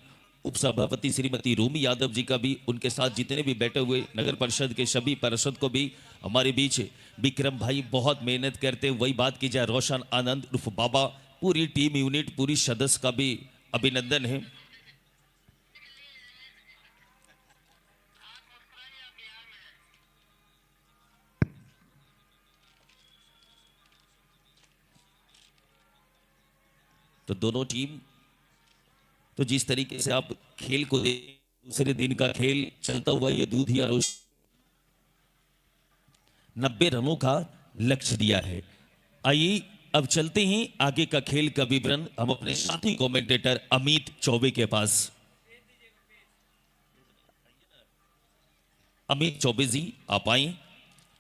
उपसभापति श्रीमती रूमी यादव जी का भी, उनके साथ जितने भी बैठे हुए नगर परिषद के सभी पार्षद को भी, हमारे बीच विक्रम भाई बहुत मेहनत करते, वही बात की जाए रोशन आनंद उर्फ बाबा, पूरी टीम यूनिट, पूरी सदस्य का भी अभिनंदन है। तो दोनों टीम, तो जिस तरीके से आप खेल को दूसरे दिन का खेल चलता हुआ ये दूधिया रोश 90 रनों का लक्ष्य दिया है। आइए अब चलते हैं आगे का खेल का विवरण हम अपने साथी कमेंटेटर अमित चौबे के पास। अमित चौबे जी आप आए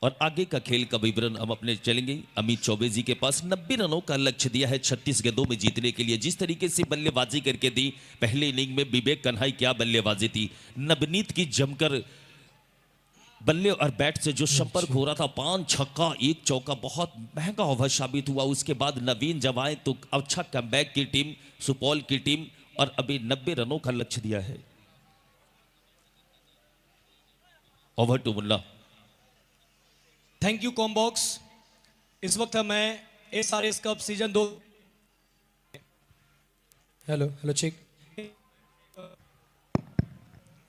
और आगे का खेल का विवरण हम अपने चलेंगे अमित चौबे जी के पास। 90 रनों का लक्ष्य दिया है 36 गेंदों में जीतने के लिए। जिस तरीके से बल्लेबाजी करके दी पहले इनिंग में विवेक कन्हाई, क्या बल्लेबाजी थी। नवनीत की जमकर बल्ले और बैट से जो संपर्क हो रहा था, 5 छक्का 1 चौका, बहुत महंगा ओवर साबित हुआ। उसके बाद नवीन जब आए तो अच्छा कमबैक की टीम सुपौल की टीम, और अभी 90 रनों का लक्ष्य दिया है। Over to Mulla. Thank you कॉम्बॉक्स। इस वक्त मैं SRS cup season 2 hello check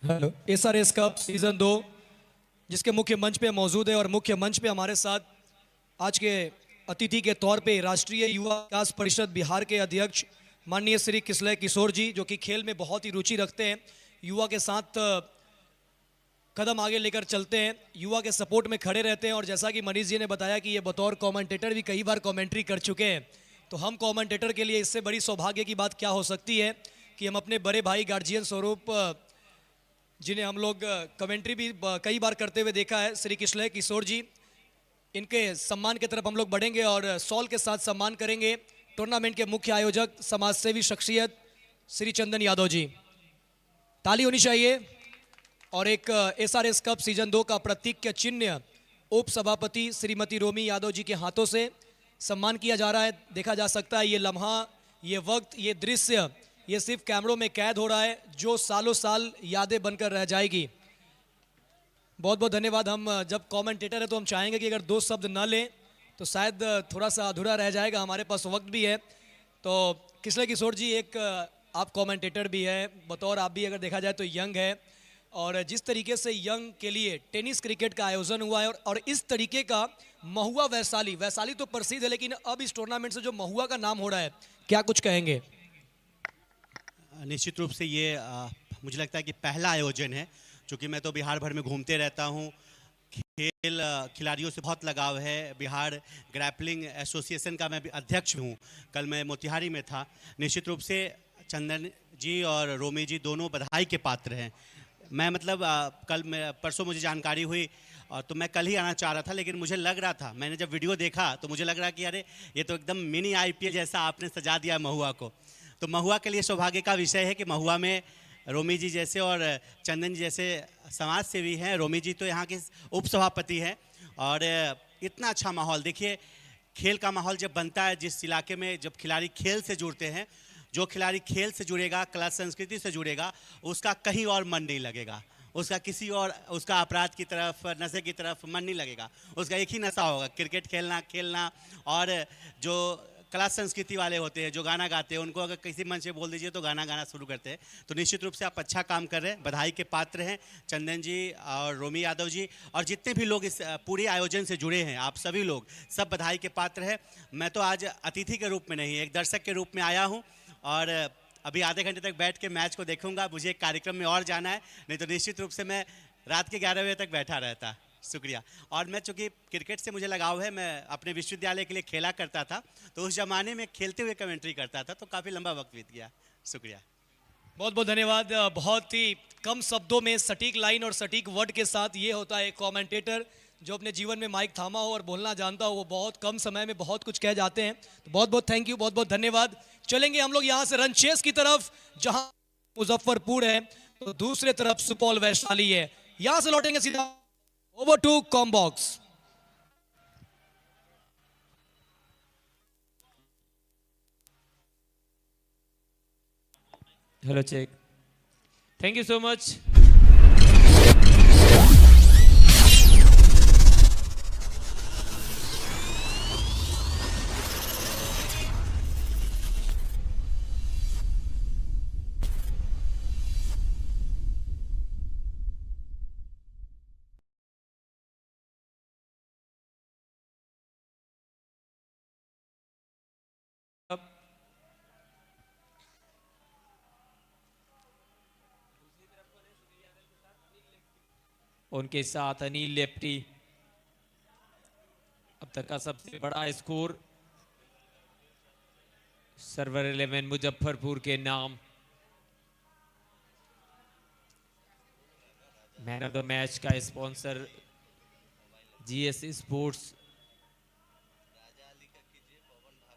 hello SRS cup season 2 जिसके मुख्य मंच पे मौजूद है, और मुख्य मंच पे हमारे साथ आज के अतिथि के तौर पे राष्ट्रीय युवा विकास परिषद बिहार के अध्यक्ष माननीय श्री किसलय किशोर जी, जो कि खेल में बहुत ही रुचि रखते हैं, युवा के साथ कदम आगे लेकर चलते हैं, युवा के सपोर्ट में खड़े रहते हैं। और जैसा कि मनीष जी ने बताया कि ये बतौर कमेंटेटर भी कई बार कमेंट्री कर चुके हैं, तो हम कमेंटेटर के लिए इससे बड़ी सौभाग्य की बात क्या हो सकती है कि हम अपने बड़े भाई गार्जियन स्वरूप, जिन्हें हम लोग कमेंट्री भी कई बार करते हुए देखा है, श्री किशलय किशोर जी, इनके सम्मान की तरफ हम लोग बढ़ेंगे और सॉल के साथ सम्मान करेंगे टूर्नामेंट के मुख्य आयोजक समाजसेवी शख्सियत श्री चंदन यादव जी। ताली होनी चाहिए। और एक SRS कप सीजन 2 का प्रतीक के चिन्ह उप सभापति श्रीमती रोमी यादव जी के हाथों से सम्मान किया जा रहा है। देखा जा सकता है ये लम्हा, ये वक्त, ये दृश्य, ये सिर्फ कैमरों में कैद हो रहा है, जो सालों साल यादें बनकर रह जाएगी। बहुत बहुत धन्यवाद। हम जब कमेंटेटर है तो हम चाहेंगे कि अगर 2 शब्द ना लें तो शायद थोड़ा सा अधूरा रह जाएगा, हमारे पास वक्त भी है। तो किशलय किशोर जी, एक आप कमेंटेटर भी है, बतौर आप भी अगर देखा जाए तो यंग है, और जिस तरीके से यंग के लिए टेनिस क्रिकेट का आयोजन हुआ है, और इस तरीके का महुआ वैशाली तो प्रसिद्ध है, लेकिन अब इस टूर्नामेंट से जो महुआ का नाम हो रहा है, क्या कुछ कहेंगे? निश्चित रूप से ये मुझे लगता है कि पहला आयोजन है, क्योंकि मैं तो बिहार भर में घूमते रहता हूँ, खेल खिलाड़ियों से बहुत लगाव है। बिहार ग्रैपलिंग एसोसिएशन का मैं भी अध्यक्ष हूँ। कल मैं मोतिहारी में था। निश्चित रूप से चंदन जी और रोमी जी दोनों बधाई के पात्र हैं। मैं मतलब परसों मुझे जानकारी हुई, और तो मैं कल ही आना चाह रहा था, लेकिन मुझे लग रहा था, मैंने जब वीडियो देखा तो मुझे लग रहा कि अरे ये तो एकदम मिनी IPL जैसा आपने सजा दिया महुआ को। तो महुआ के लिए सौभाग्य का विषय है कि महुआ में रोमी जी जैसे और चंदन जी जैसे समाज सेवी हैं। रोमी जी तो यहाँ के उप सभापति हैं, और इतना अच्छा माहौल देखिए, खेल का माहौल जब बनता है जिस इलाके में, जब खिलाड़ी खेल से जुड़ते हैं, जो खिलाड़ी खेल से जुड़ेगा, कला संस्कृति से जुड़ेगा, उसका कहीं और मन नहीं लगेगा, उसका किसी और, उसका अपराध की तरफ, नशे की तरफ मन नहीं लगेगा। उसका एक ही नशा होगा, क्रिकेट खेलना। और जो कला संस्कृति वाले होते हैं, जो गाना गाते हैं, उनको अगर किसी मन से बोल दीजिए तो गाना गाना शुरू करते हैं। तो निश्चित रूप से आप अच्छा काम कर रहे हैं, बधाई के पात्र हैं चंदन जी और रोमी यादव जी, और जितने भी लोग इस पूरे आयोजन से जुड़े हैं, आप सभी लोग सब बधाई के पात्र हैं। मैं तो आज अतिथि के रूप में नहीं, एक दर्शक के रूप में आया हूँ, और अभी आधे घंटे तक बैठ के मैच को देखूंगा। मुझे एक कार्यक्रम में और जाना है, नहीं तो निश्चित रूप से मैं रात के 11 बजे तक बैठा रहता। शुक्रिया। और मैं चूँकि क्रिकेट से मुझे लगाव है, मैं अपने विश्वविद्यालय के लिए खेला करता था, तो उस ज़माने में खेलते हुए कमेंट्री करता था, तो काफ़ी लंबा वक्त बीत गया। शुक्रिया। बहुत बहुत धन्यवाद। बहुत ही कम शब्दों में सटीक लाइन और सटीक वर्ड के साथ ये होता है कमेंटेटर, जो अपने जीवन में माइक थामा हो और बोलना जानता हो, वो बहुत कम समय में बहुत कुछ कह जाते हैं। तो बहुत बहुत थैंक यू, बहुत बहुत धन्यवाद। चलेंगे हम लोग यहाँ से रनचेस की तरफ, जहाँ मुजफ्फरपुर है तो दूसरे तरफ सुपौल वैशाली है। यहाँ से लौटेंगे सीधा ओवर टू कॉम्बॉक्स। Hello check. Thank you so much. उनके साथ अनिल लेप्टी। अब तक का सबसे बड़ा स्कोर सर्वर 11 मुजफ्फरपुर के नाम। मैन ऑफ द मैच का स्पॉन्सर जीएस स्पोर्ट्स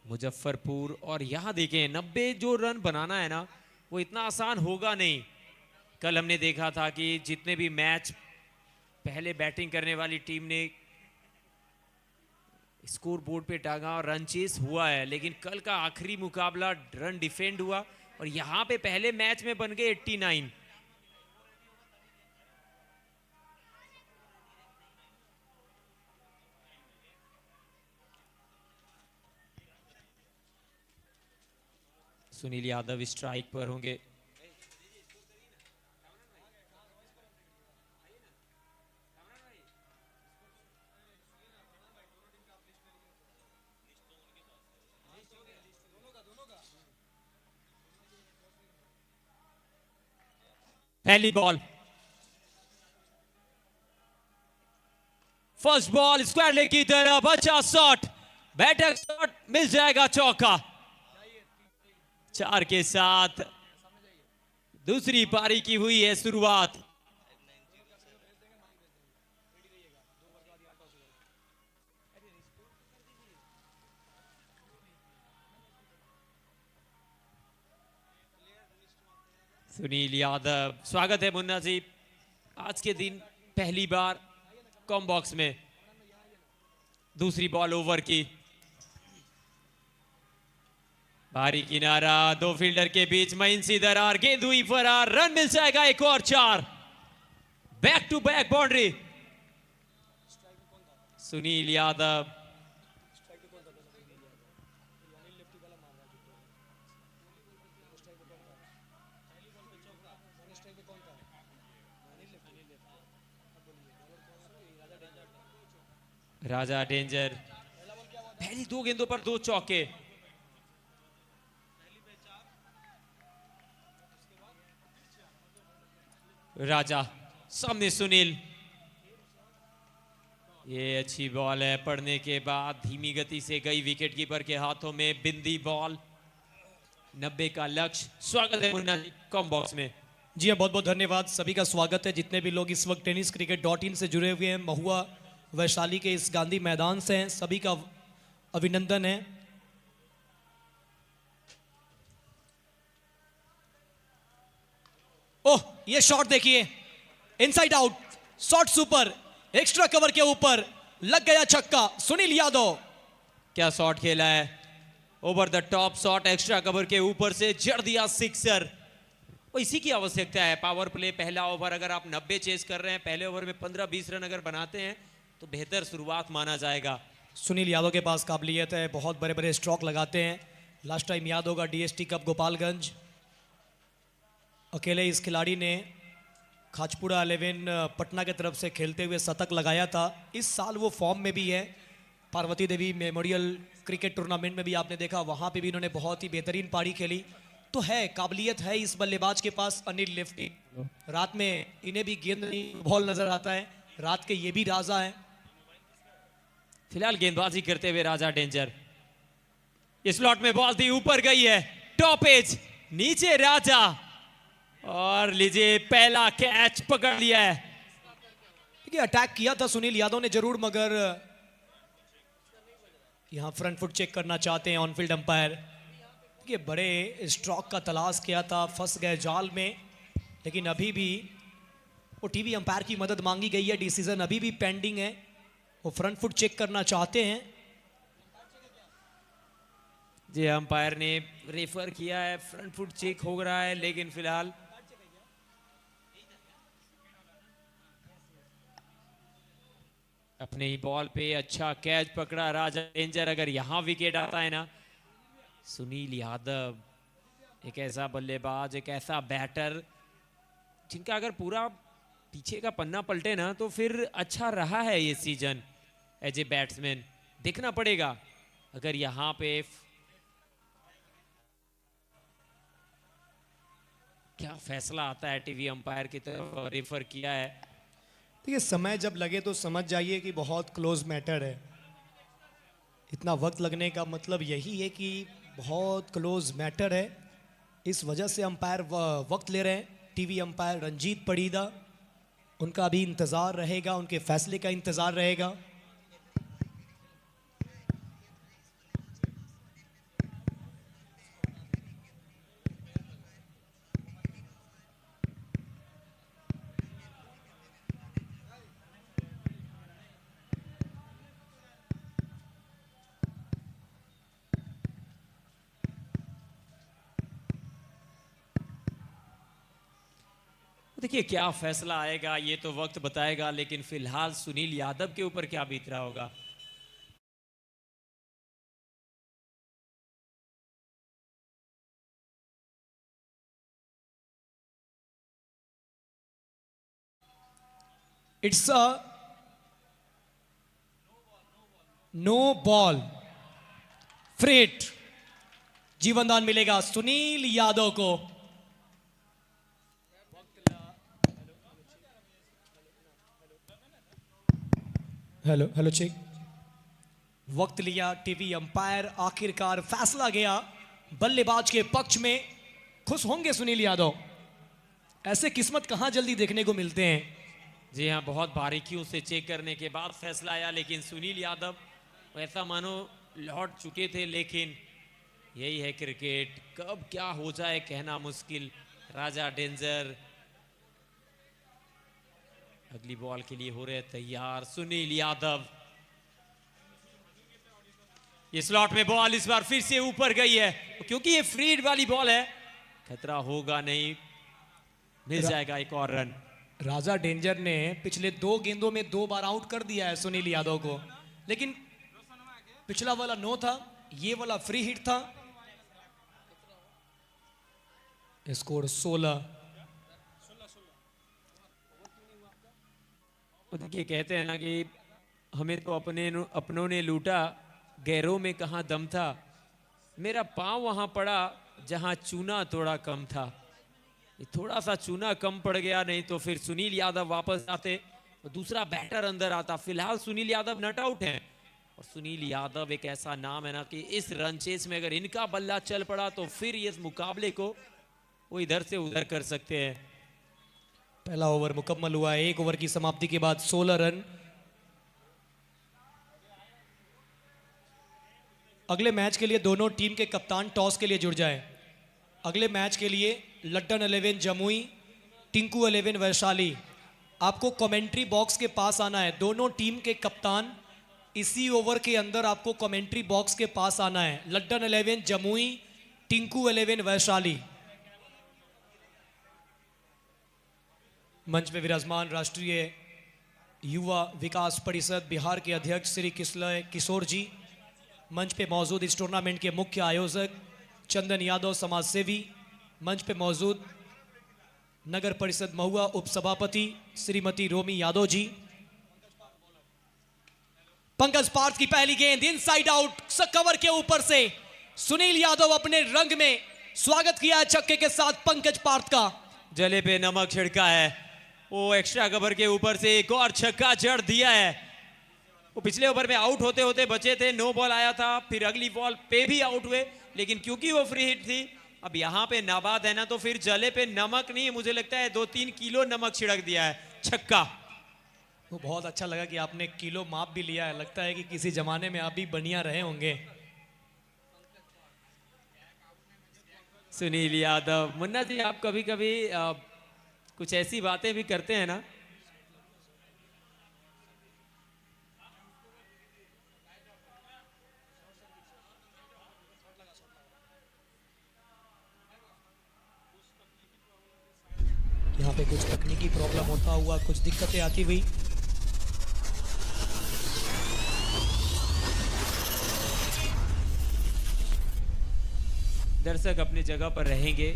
मुजफ्फरपुर। और यहां देखें 90 जो रन बनाना है ना वो इतना आसान होगा नहीं। कल हमने देखा था कि जितने भी मैच पहले बैटिंग करने वाली टीम ने स्कोर बोर्ड पे टांगा और रन चेस हुआ है, लेकिन कल का आखिरी मुकाबला रन डिफेंड हुआ और यहां पे पहले मैच में बन गए 89। सुनील यादव स्ट्राइक पर होंगे। पहली ball, first ball square leg की तरफ, अच्छा शॉट, बैटर शॉट, मिल जाएगा चौका। 4 के साथ दूसरी पारी की हुई है शुरुआत। सुनील यादव, स्वागत है मुन्ना जी। आज के दिन पहली बार कॉम बॉक्स में। दूसरी बॉल ओवर की, भारी किनारा, 2 फील्डर के बीच महीन सी दरार, गेंद हुई फरार, रन मिल जाएगा एक और 4। Back to back boundary. Sunil Yadav, Raja danger, पहली 2 गेंदों पर 2 चौके। राजा सामने सुनील, ये अच्छी बॉल है, पड़ने के बाद धीमी गति से गई विकेट कीपर के हाथों में। बिंदी बॉल, 90 का लक्ष्य। स्वागत है मुन्ना जी कॉम बॉक्स में। जी हाँ, बहुत बहुत धन्यवाद, सभी का स्वागत है। जितने भी लोग इस वक्त tenniscricket.in से जुड़े हुए हैं, महुआ वैशाली के इस गांधी मैदान से हैं, सभी का अभिनंदन है। ओह, ये शॉट देखिए, inside out, shot super, extra cover के ऊपर लग गया छक्का। सुनील यादव, क्या शॉट खेला है, over the top shot, extra cover के ऊपर से जड़ दिया सिक्सर। और इसी की आवश्यकता है पावर प्ले। पहला ओवर अगर आप 90 चेस कर रहे हैं, पहले ओवर में 15-20 रन अगर बनाते हैं तो बेहतर शुरुआत माना जाएगा। सुनील यादव के पास काबिलियत है, बहुत बड़े बड़े स्ट्रोक लगाते हैं। लास्ट टाइम याद होगा डीएसटी कप गोपालगंज, अकेले इस खिलाड़ी ने खाचपुरा 11 पटना की तरफ से खेलते हुए शतक लगाया था। इस साल वो फॉर्म में भी है। पार्वती देवी मेमोरियल क्रिकेट टूर्नामेंट में भी आपने देखा, वहाँ पे भी इन्होंने बहुत ही बेहतरीन पारी खेली। तो है, काबिलियत है इस बल्लेबाज के पास। अनिल लेफ्टी, रात में इन्हें भी गेंद नहीं बॉल नजर आता है, रात के ये भी राजा है। फिलहाल गेंदबाजी करते हुए राजा डेंजर, इस स्लॉट में बॉल थी, ऊपर गई है, टॉप एज, नीचे राजा, और लीजिए पहला कैच पकड़ लिया है। देखिए, अटैक किया था सुनील यादव ने जरूर, मगर यहां फ्रंट फुट चेक करना चाहते हैं ऑनफील्ड अंपायर। देखिए, बड़े स्ट्रोक का तलाश किया था, फंस गए जाल में, लेकिन अभी भी वो टीवी अंपायर की मदद मांगी गई है। डिसीजन अभी भी पेंडिंग है, वो फ्रंट फुट चेक करना चाहते हैं। जी, अंपायर ने रेफर किया है, फ्रंट फुट चेक हो रहा है, लेकिन फिलहाल अपने ही बॉल पे अच्छा कैच पकड़ा राजा डेंजर। अगर यहां विकेट आता है ना, सुनील यादव एक ऐसा बल्लेबाज, एक ऐसा बैटर जिनका अगर पूरा पीछे का पन्ना पलटे ना तो फिर अच्छा रहा है ये सीजन एज ए बैट्समैन। देखना पड़ेगा अगर यहां पे क्या फैसला आता है। टीवी अंपायर की तरफ रेफर किया है, देखिए, समय जब लगे तो समझ जाइए कि बहुत क्लोज मैटर है। इतना वक्त लगने का मतलब यही है कि बहुत क्लोज मैटर है। इस वजह से अंपायर वक्त ले रहे हैं। टीवी अंपायर रंजीत पड़ीदा, उनका भी इंतज़ार रहेगा, उनके फैसले का इंतज़ार रहेगा। देखिए क्या फैसला आएगा ये तो वक्त बताएगा, लेकिन फिलहाल सुनील यादव के ऊपर क्या बीत रहा होगा। It's a no ball, free hit. जीवनदान मिलेगा सुनील यादव को। Hello hello check. वक्त लिया टीवी अंपायर, आखिरकार फैसला गया बल्लेबाज के पक्ष में। खुश होंगे सुनील यादव। ऐसे किस्मत कहां जल्दी देखने को मिलते हैं। जी हाँ, बहुत बारीकियों से चेक करने के बाद फैसला आया, लेकिन सुनील यादव ऐसा मानो लौट चुके थे। लेकिन यही है क्रिकेट, कब क्या हो जाए कहना मुश्किल। राजा डेंजर अगली बॉल के लिए हो रहे तैयार। सुनील यादव, ये स्लॉट में बॉल इस बार फिर से ऊपर गई है, क्योंकि ये फ्री हिट वाली बॉल है, खतरा होगा नहीं, मिल जाएगा एक और रन। राजा डेंजर ने पिछले 2 गेंदों में 2 बार आउट कर दिया है सुनील यादव को, लेकिन पिछला वाला नो था, ये वाला फ्री हिट था। स्कोर 16। देखिए कहते हैं ना कि हमें तो अपनों ने लूटा, गैरों में कहाँ दम था। मेरा पांव वहां पड़ा जहां चूना थोड़ा कम था। थोड़ा सा चूना कम पड़ गया, नहीं तो फिर सुनील यादव वापस आते तो दूसरा बैटर अंदर आता। फिलहाल सुनील यादव नट आउट हैं, और सुनील यादव एक ऐसा नाम है ना कि इस रन चेस में अगर इनका बल्ला चल पड़ा तो फिर इस मुकाबले को वो इधर से उधर कर सकते हैं। पहला ओवर मुकम्मल हुआ है। 1 ओवर की समाप्ति के बाद 16 रन। अगले मैच के लिए दोनों टीम के कप्तान टॉस के लिए जुड़ जाए। अगले मैच के लिए लड्डन 11 जमुई, टिंकू 11 वैशाली। आपको कमेंट्री बॉक्स के पास आना है। दोनों टीम के कप्तान इसी ओवर के अंदर आपको कमेंट्री बॉक्स के पास आना है। लड्डन 11 जमुई, टिंकू 11 वैशाली। मंच में विराजमान राष्ट्रीय युवा विकास परिषद बिहार के अध्यक्ष श्री किसलय किशोर जी, मंच पे मौजूद इस टूर्नामेंट के मुख्य आयोजक चंदन यादव समाज सेवी, मंच पे मौजूद नगर परिषद महुआ उपसभापति श्रीमती रोमी यादव जी। पंकज पार्थ की पहली गेंद इनसाइड आउट, कवर के ऊपर से सुनील यादव अपने रंग में स्वागत किया है छक्के के साथ पंकज पार्थ का। जले पे नमक छिड़का है, वो एक्स्ट्रा कवर के ऊपर से एक और छक्का जड़ दिया है। वो पिछले ओवर में आउट होते होते बचे थे, नो बॉल आया था, फिर अगली बॉल पे भी आउट हुए, लेकिन क्योंकि वो फ्री हिट थी, अब यहाँ पे नाबाद है ना, तो फिर जले पे नमक नहीं, मुझे लगता है 2-3 किलो नमक छिड़क दिया है। छक्का। वो बहुत अच्छा लगा कि आपने किलो माप भी लिया है। लगता है कि किसी जमाने में आप भी बनिया रहे होंगे। सुनील यादव, मुन्ना जी आप कभी कभी कुछ ऐसी बातें भी करते हैं ना। यहाँ पे कुछ तकनीकी प्रॉब्लम होता हुआ कुछ दिक्कतें आती हुई। दर्शक अपनी जगह पर रहेंगे,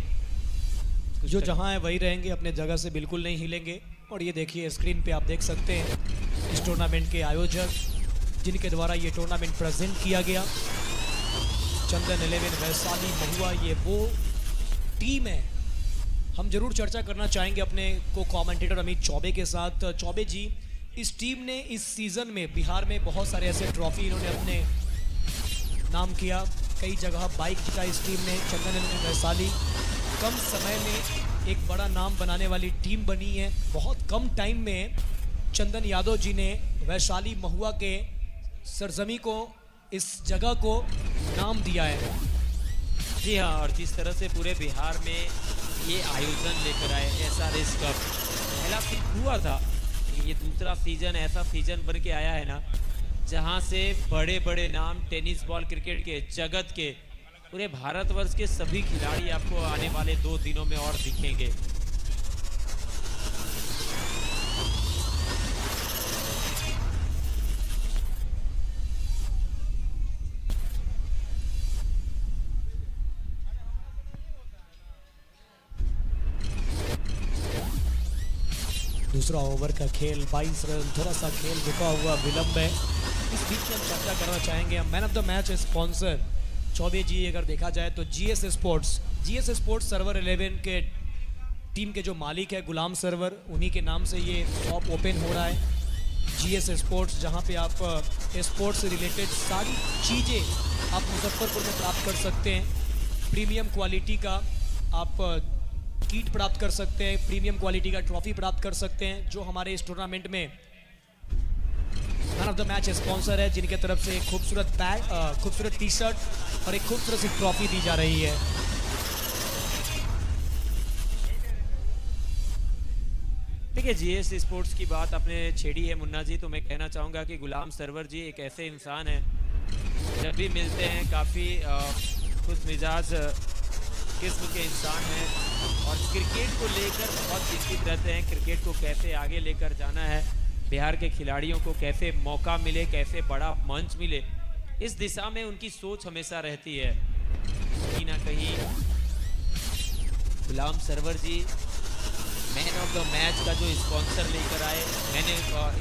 जो जहां है वही रहेंगे, अपने जगह से बिल्कुल नहीं हिलेंगे। और ये देखिए स्क्रीन पे आप देख सकते हैं इस टूर्नामेंट के आयोजक जिनके द्वारा ये टूर्नामेंट प्रेजेंट किया गया, चंदन 11 वैशाली महुआ। ये वो टीम है हम जरूर चर्चा करना चाहेंगे अपने को कमेंटेटर अमित चौबे के साथ। चौबे जी, इस टीम ने इस सीज़न में बिहार में बहुत सारे ऐसे ट्रॉफी इन्होंने अपने नाम किया, कई जगह बाइक जीता इस टीम ने। चंदन वैशाली कम समय में एक बड़ा नाम बनाने वाली टीम बनी है। बहुत कम टाइम में चंदन यादव जी ने वैशाली महुआ के सरजमी को, इस जगह को नाम दिया है। जी हाँ, और जिस तरह से पूरे बिहार में ये आयोजन लेकर आए SRS कप, पहला सीजन हुआ था, ये दूसरा सीजन ऐसा सीजन बन के आया है ना, जहाँ से बड़े बड़े नाम टेनिस बॉल क्रिकेट के जगत के, पूरे भारतवर्ष के सभी खिलाड़ी आपको आने वाले 2 दिनों में और दिखेंगे। दूसरा ओवर का खेल, 22 रन, थोड़ा सा खेल रुका हुआ, विलंब है। इस बीच में हम चर्चा करना चाहेंगे man of the match sponsor Chaubey ji. अगर देखा जाए तो GS स्पोर्ट्स सर्वर 11 के टीम के जो मालिक है गुलाम सर्वर, उन्हीं के नाम से ये शॉप ओपन हो रहा है। GS स्पोर्ट्स, जहाँ पे आप स्पोर्ट्स से रिलेटेड सारी चीज़ें आप मुजफ्फरपुर में प्राप्त कर सकते हैं। प्रीमियम क्वालिटी का आप किट प्राप्त कर सकते हैं, प्रीमियम क्वालिटी का ट्रॉफी प्राप्त कर सकते हैं, जो हमारे इस टूर्नामेंट में man of the match sponsor है, जिनके तरफ से एक खूबसूरत बैग, खूबसूरत टी-शर्ट और एक खूबसूरत सी ट्रॉफी दी जा रही है। देखिए, GS स्पोर्ट्स की बात आपने छेड़ी है मुन्ना जी, तो मैं कहना चाहूँगा कि गुलाम सरवर जी एक ऐसे इंसान हैं, जब भी मिलते हैं काफ़ी खुश मिजाज किस्म के इंसान हैं और क्रिकेट को लेकर बहुत चिंतित रहते हैं। क्रिकेट को कैसे आगे लेकर जाना है, बिहार के खिलाड़ियों को कैसे मौका मिले, कैसे बड़ा मंच मिले, इस दिशा में उनकी सोच हमेशा रहती है। कहीं ना कहीं Ghulam Sarwar ji man of the match का जो स्पॉन्सर लेकर आए, मैंने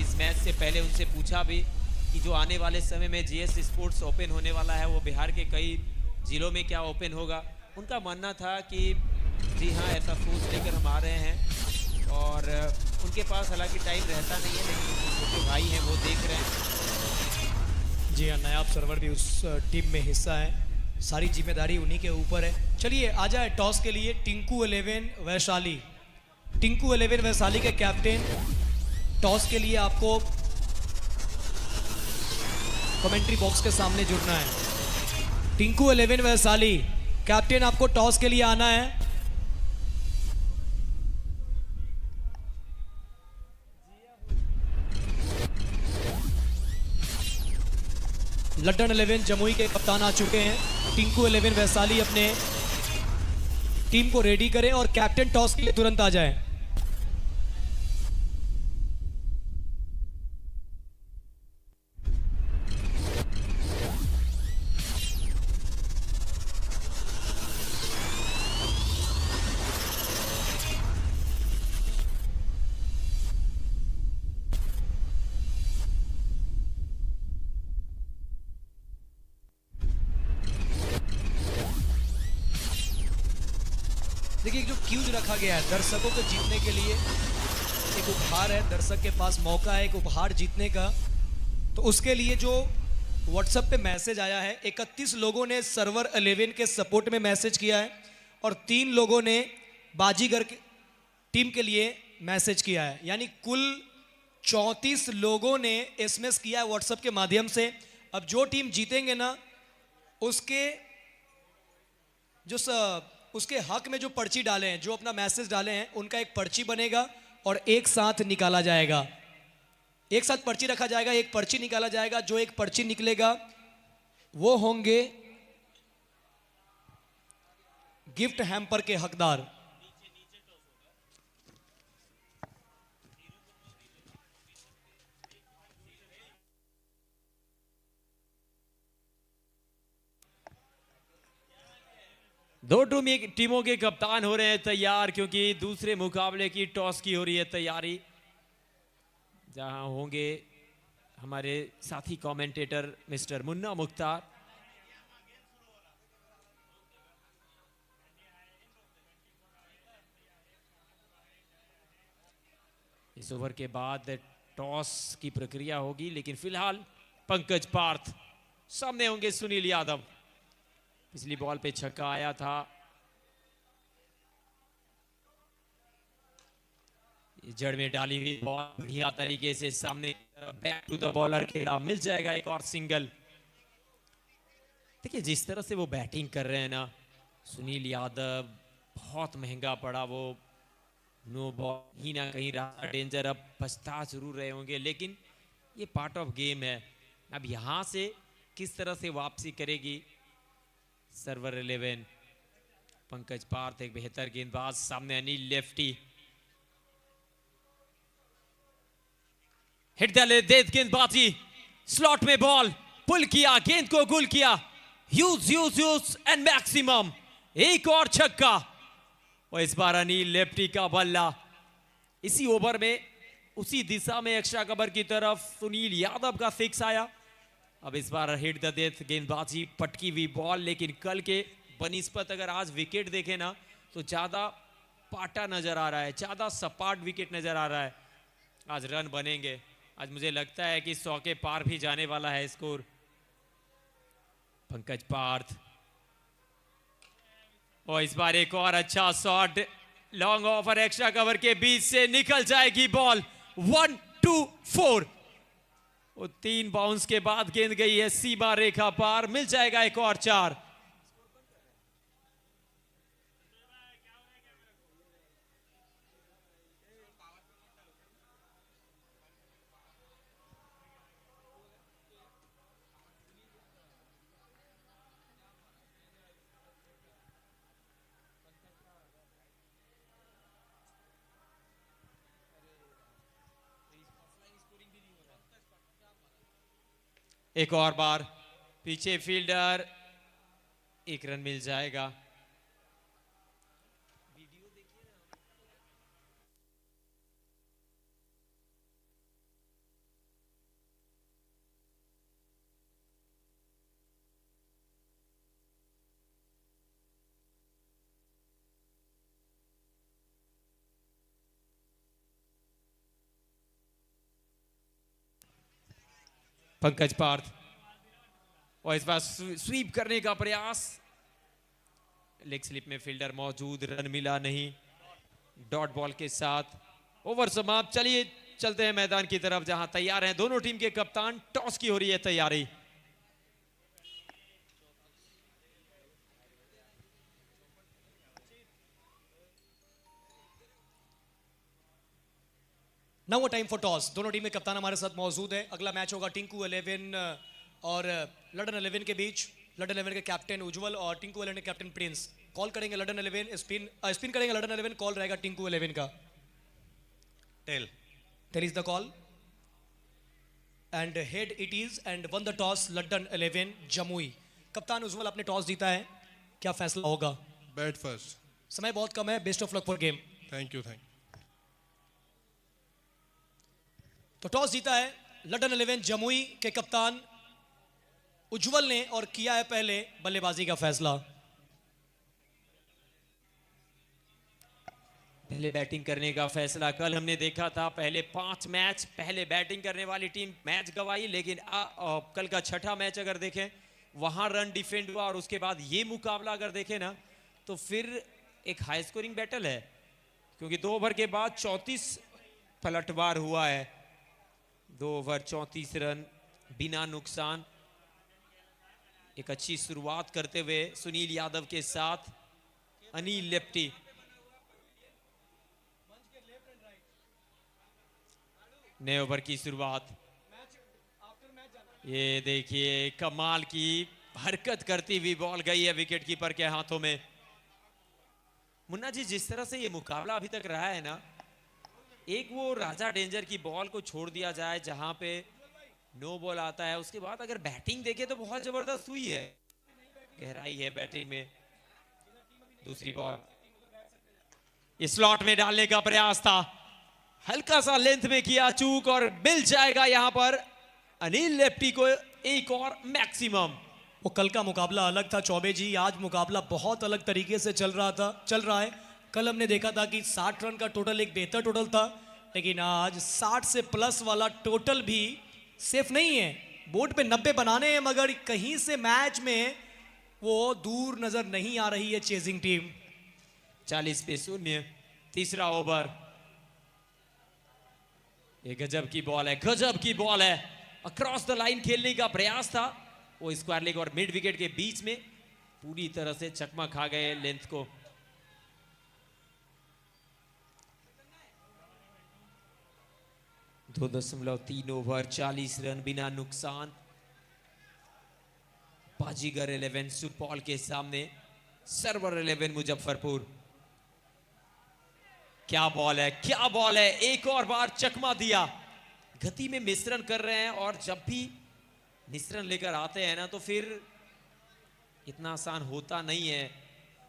इस मैच से पहले उनसे पूछा भी कि जो आने वाले समय में GS स्पोर्ट्स ओपन होने वाला है वो बिहार के कई ज़िलों में क्या ओपन होगा। उनका मानना था कि जी हाँ, ऐसा सोच लेकर हम आ रहे हैं और उनके पास हालांकि टाइम रहता नहीं है, लेकिन उनके छोटे भाई हैं वो देख रहे हैं। जी हाँ, नायाब सर्वर भी उस टीम में हिस्सा है, सारी जिम्मेदारी उन्हीं के ऊपर है। चलिए आ जाए टॉस के लिए टिंकू 11 वैशाली। टिंकू 11 वैशाली के कैप्टन, टॉस के लिए आपको कमेंट्री बॉक्स के सामने जुड़ना है। टिंकू 11 वैशाली कैप्टन, आपको टॉस के लिए आना है। लड्डन 11 जमुई के कप्तान आ चुके हैं। टिंकू 11 वैशाली अपने टीम को रेडी करें और कैप्टन टॉस के लिए तुरंत आ जाए। देखिए, जो क्यूज रखा गया है दर्शकों को जीतने के लिए, एक उपहार है, दर्शक के पास मौका है एक उपहार जीतने का। तो उसके लिए जो व्हाट्सएप पे मैसेज आया है, 31 लोगों ने सर्वर 11 के सपोर्ट में मैसेज किया है और 3 लोगों ने बाजीगर टीम के लिए मैसेज किया है, यानी कुल 34 लोगों ने SMS किया है व्हाट्सएप के माध्यम से। अब जो टीम जीतेंगे ना, उसके हक में जो पर्ची डाले हैं, जो अपना मैसेज डाले हैं, उनका एक पर्ची बनेगा और एक साथ निकाला जाएगा। एक साथ पर्ची रखा जाएगा, एक पर्ची निकाला जाएगा। जो एक पर्ची निकलेगा वो होंगे गिफ्ट हैम्पर के हकदार। दो टीमों के कप्तान हो रहे हैं तैयार, क्योंकि दूसरे मुकाबले की टॉस की हो रही है तैयारी, जहां होंगे हमारे साथी कमेंटेटर मिस्टर मुन्ना मुख्तार। इस ओवर के बाद टॉस की प्रक्रिया होगी, लेकिन फिलहाल पंकज पार्थ सामने होंगे सुनील यादव। पिछली बॉल पे छक्का आया था, जड़ में डाली हुई बॉल बढ़िया तरीके से सामने बैक टू द बॉलर खेला, मिल जाएगा एक और सिंगल। देखिए जिस तरह से वो बैटिंग कर रहे हैं ना सुनील यादव, बहुत महंगा पड़ा वो नो बॉल ही ना कहीं रहा डेंजर। अब पछता जरूर रहे होंगे, लेकिन ये पार्ट ऑफ गेम है। अब यहां से किस तरह से वापसी करेगी सर्वर 11। पंकज पार्थ एक बेहतर गेंदबाज, सामने अनिल लेफ्टी, हिट देद गेंदबाजी, स्लॉट में बॉल पुल किया, गेंद को गुल किया, यूज एंड मैक्सिमम, एक और छक्का। और इस बार अनिल लेफ्टी का बल्ला इसी ओवर में उसी दिशा में एक्स्ट्रा कवर की तरफ सुनील यादव का सिक्स आया। अब इस बार हिट द डेथ गेंदबाजी, पटकी हुई बॉल, लेकिन कल के बनिस्पत अगर आज विकेट देखे ना तो ज्यादा पाटा नजर आ रहा है, ज्यादा सपाट विकेट नजर आ रहा है। आज रन बनेंगे, आज मुझे लगता है कि 100 के पार भी जाने वाला है स्कोर। पंकज पार्थ, और इस बार एक और अच्छा shot, long offer extra cover के बीच से निकल जाएगी बॉल। 1 2 4, वो 3 बाउंस के बाद गेंद गई है सीमा रेखा पार, मिल जाएगा एक और 4। एक और बार पीछे फील्डर, एक रन मिल जाएगा। पंकज पार्थ, और इस बार स्वीप करने का प्रयास, लेग स्लिप में फील्डर मौजूद, रन मिला नहीं। डॉट बॉल के साथ ओवर समाप्त। चलिए चलते हैं मैदान की तरफ जहां तैयार हैं दोनों टीम के कप्तान। टॉस की हो रही है तैयारी। Now a time for toss. दोनों टीम में कप्तान हमारे साथ मौजूद है। अगला मैच होगा टिंकू 11 और लंदन 11 के बीच। लंदन 11 के कैप्टन उज्जवल और टिंकू 11 के कैप्टन प्रिंस। कॉल करेंगे लंदन 11, स्पिन करेंगे लंदन 11, कॉल रहेगा टिंकू 11 का। Tail is the call and head it is and won the toss London 11 Jamui. कप्तान उज्जवल, आपने टॉस जीता है, क्या फैसला होगा? Bat first. समय बहुत कम है, best of luck for game. Thank you. तो टॉस जीता है लंदन 11 जमुई के कप्तान उज्जवल ने और किया है पहले बल्लेबाजी का फैसला। पहले बैटिंग करने का फैसला। कल हमने देखा था पहले 5 मैच पहले बैटिंग करने वाली टीम मैच गंवाई, लेकिन कल का छठा मैच अगर देखें वहां रन डिफेंड हुआ, और उसके बाद ये मुकाबला अगर देखें ना तो फिर एक हाई स्कोरिंग बैटल है, क्योंकि 2 ओवर के बाद 34 पलटवार हुआ है। 2 ओवर 34 रन बिना नुकसान। एक अच्छी शुरुआत करते हुए सुनील यादव के साथ अनिल लेफ्टी। नए ओवर की शुरुआत, ये देखिए कमाल की हरकत करती हुई बॉल गई है विकेट कीपर के हाथों में। मुन्ना जी, जिस तरह से ये मुकाबला अभी तक रहा है ना, एक वो राजा डेंजर की बॉल को छोड़ दिया जाए जहां पे नो बॉल आता है, उसके बाद अगर बैटिंग देखे तो बहुत जबरदस्त हुई है, गहराई है बैटिंग में। दूसरी बॉल इस स्लॉट में डालने का प्रयास था, हल्का सा लेंथ में किया चूक, और मिल जाएगा यहां पर अनिल लेफ्टी को एक और मैक्सिमम। वो कल का मुकाबला अलग था चौबे जी, आज मुकाबला बहुत अलग तरीके से चल रहा है। कल हमने देखा था कि 60 रन का टोटल एक बेहतर टोटल था, लेकिन आज 60 से प्लस वाला टोटल भी सेफ नहीं है। बोर्ड पे 90 बनाने हैं मगर कहीं से मैच में वो दूर नजर नहीं आ रही है चेजिंग टीम। 40 पे 0, तीसरा ओवर। ये गजब की बॉल है, गजब की बॉल है। अक्रॉस द लाइन खेलने का प्रयास था, वो स्क्वायर लेग और मिड विकेट के बीच में पूरी तरह से चकमा खा गए लेंथ को। दो 2.3 ओवर, 40 रन बिना नुकसान। बाजीगर 11 सुपॉल के सामने सर्वर 11 मुजफ्फरपुर। क्या बॉल है, क्या बॉल है, एक और बार चकमा दिया। गति में मिश्रण कर रहे हैं और जब भी मिश्रण लेकर आते हैं ना तो फिर इतना आसान होता नहीं है।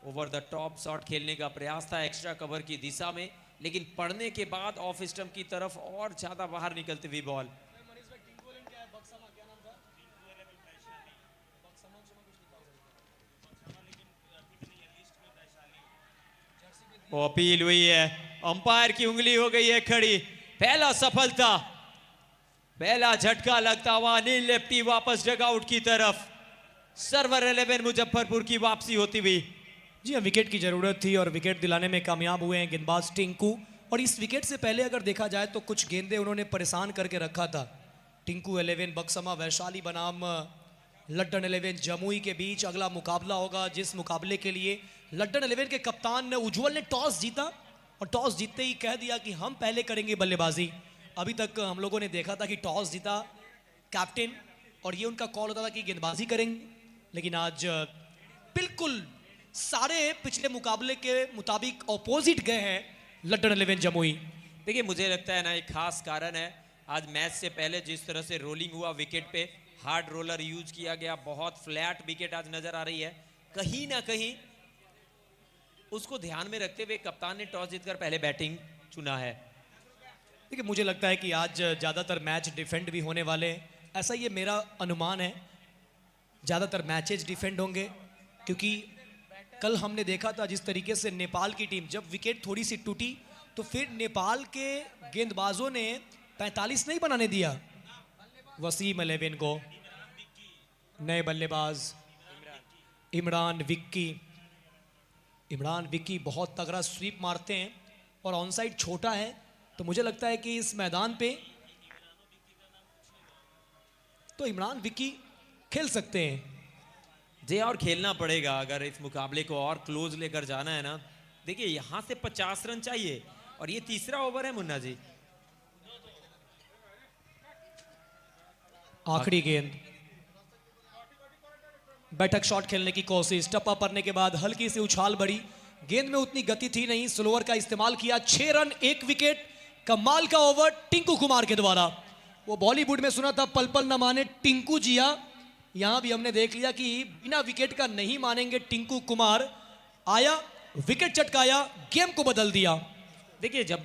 ओवर द टॉप शॉट खेलने का प्रयास था एक्स्ट्रा कवर की दिशा में, लेकिन पड़ने के बाद ऑफ स्टंप की तरफ और ज्यादा बाहर निकलती हुई बॉल। वो अपील हुई है, अंपायर की उंगली हो गई है खड़ी। पहला सफलता, पहला झटका लगता हुआ नील लेफ्टी वापस डगआउट की तरफ। सर्वर 11 मुजफ्फरपुर की वापसी होती हुई। जी हाँ, विकेट की जरूरत थी और विकेट दिलाने में कामयाब हुए हैं गेंदबाज टिंकू। और इस विकेट से पहले अगर देखा जाए तो कुछ गेंदें उन्होंने परेशान करके रखा था। टिंकू 11 बक्समा वैशाली बनाम लड्डन 11 जमुई के बीच अगला मुकाबला होगा, जिस मुकाबले के लिए लड्डन 11 के कप्तान उज्जवल ने टॉस जीता और टॉस जीतते ही कह दिया कि हम पहले करेंगे बल्लेबाजी। अभी तक हम लोगों ने देखा था कि टॉस जीता कैप्टन और ये उनका कॉल होता था कि गेंदबाजी करेंगे, लेकिन आज बिल्कुल सारे पिछले मुकाबले के मुताबिक ऑपोजिट गए हैं लड्डन 11 जमुई। देखिए मुझे लगता है ना एक खास कारण है, आज मैच से पहले जिस तरह से रोलिंग हुआ विकेट पे, हार्ड रोलर यूज किया गया, बहुत फ्लैट विकेट आज नजर आ रही है। कहीं ना कहीं उसको ध्यान में रखते हुए कप्तान ने टॉस जीतकर पहले बैटिंग चुना है। देखिए मुझे लगता है कि आज ज़्यादातर मैच डिफेंड भी होने वाले हैं, ऐसा ये मेरा अनुमान है। ज़्यादातर मैचेज डिफेंड होंगे क्योंकि कल हमने देखा था जिस तरीके से नेपाल की टीम जब विकेट थोड़ी सी टूटी तो फिर नेपाल के गेंदबाजों ने 45 नहीं बनाने दिया। वसीम 11 को, नए बल्लेबाज इमरान विक्की बहुत तगड़ा स्वीप मारते हैं और ऑन साइड छोटा है, तो मुझे लगता है कि इस मैदान पे तो इमरान विक्की खेल सकते हैं। जी और खेलना पड़ेगा अगर इस मुकाबले को और क्लोज लेकर जाना है ना। देखिए यहां से 50 रन चाहिए और ये तीसरा ओवर है मुन्ना जी। आखिरी गेंद, बैठक शॉट खेलने की कोशिश, टप्पा पड़ने के बाद हल्की सी उछाल बढ़ी, गेंद में उतनी गति थी नहीं, स्लोअर का इस्तेमाल किया। 6 रन 1 विकेट, कमाल का ओवर टिंकू कुमार के द्वारा। वो बॉलीवुड में सुना था पल पल न माने टिंकू जिया, यहां भी हमने देख लिया कि बिना विकेट का नहीं मानेंगे टिंकू कुमार। आया, विकेट चटकाया, गेम को बदल दिया। देखिए जब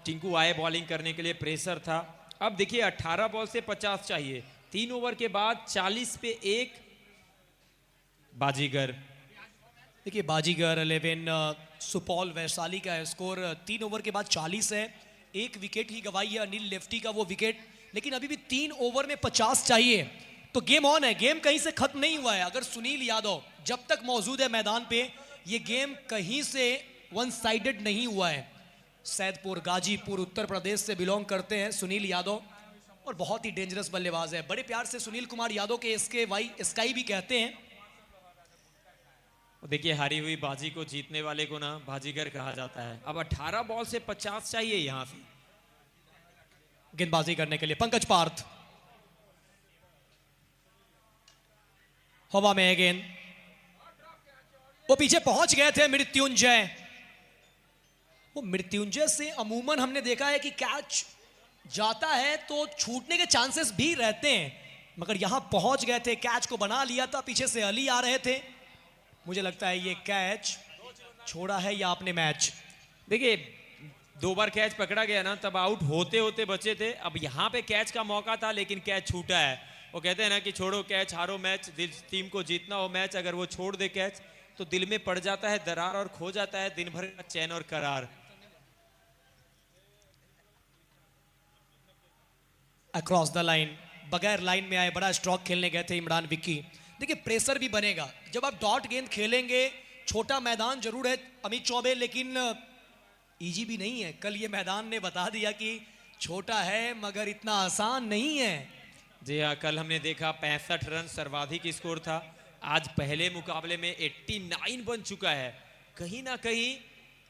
टिंकू आए बॉलिंग करने के लिए प्रेशर था। अब देखिए 18 बॉल से 50 चाहिए, 3 ओवर के बाद 40 पे 1 बाजीगर। देखिए बाजीगर 11 सुपौल वैशाली का स्कोर 3 ओवर के बाद 40 है। 1 विकेट ही गवाई है अनिल लेफ्टी का वो विकेट, लेकिन अभी भी 3 ओवर में 50 चाहिए, तो गेम ऑन है, गेम कहीं से खत्म नहीं हुआ है। अगर सुनील यादव जब तक मौजूद है मैदान पे, ये गेम कहीं से वन साइडेड नहीं हुआ है। सैदपुर गाजीपुर उत्तर प्रदेश से बिलोंग करते हैं सुनील यादव और बहुत ही डेंजरस बल्लेबाज है। बड़े प्यार से सुनील कुमार यादव के स्काई भी कहते हैं। देखिए हारी हुई बाजी को जीतने वाले को ना बाजीगर कहा जाता है। अब 18 बॉल से 50 चाहिए यहां से गेंदबाजी करने के लिए। पंकज पार्थ, हवा में है गेंद, वो पीछे पहुंच गए थे मृत्युंजय। वो मृत्युंजय से अमूमन हमने देखा है कि कैच जाता है तो छूटने के चांसेस भी रहते हैं, मगर यहां पहुंच गए थे, कैच को बना लिया था। पीछे से अली आ रहे थे। मुझे लगता है ये कैच छोड़ा है या आपने मैच। देखिए 2 बार कैच पकड़ा गया ना, तब आउट होते होते बचे थे। अब यहां पे कैच का मौका था लेकिन कैच छूटा है। वो कहते हैं ना कि छोड़ो कैच हारो मैच, टीम को जीतना हो मैच, अगर वो छोड़ दे कैच तो दिल में पड़ जाता है दरार और खो जाता है दिन भर का चैन और करार। अक्रॉस द लाइन, बगैर लाइन में आए बड़ा स्ट्रोक खेलने गए थे इमरान विक्की। देखिए प्रेशर भी बनेगा जब आप डॉट गेंद खेलेंगे। छोटा मैदान जरूर है अमित चौबे, लेकिन इजी भी नहीं है। कल ये मैदान ने बता दिया कि छोटा है मगर इतना आसान नहीं है। जी हाँ, कल हमने देखा 65 रन सर्वाधिक स्कोर था। आज पहले मुकाबले में 89 बन चुका है। कहीं ना कहीं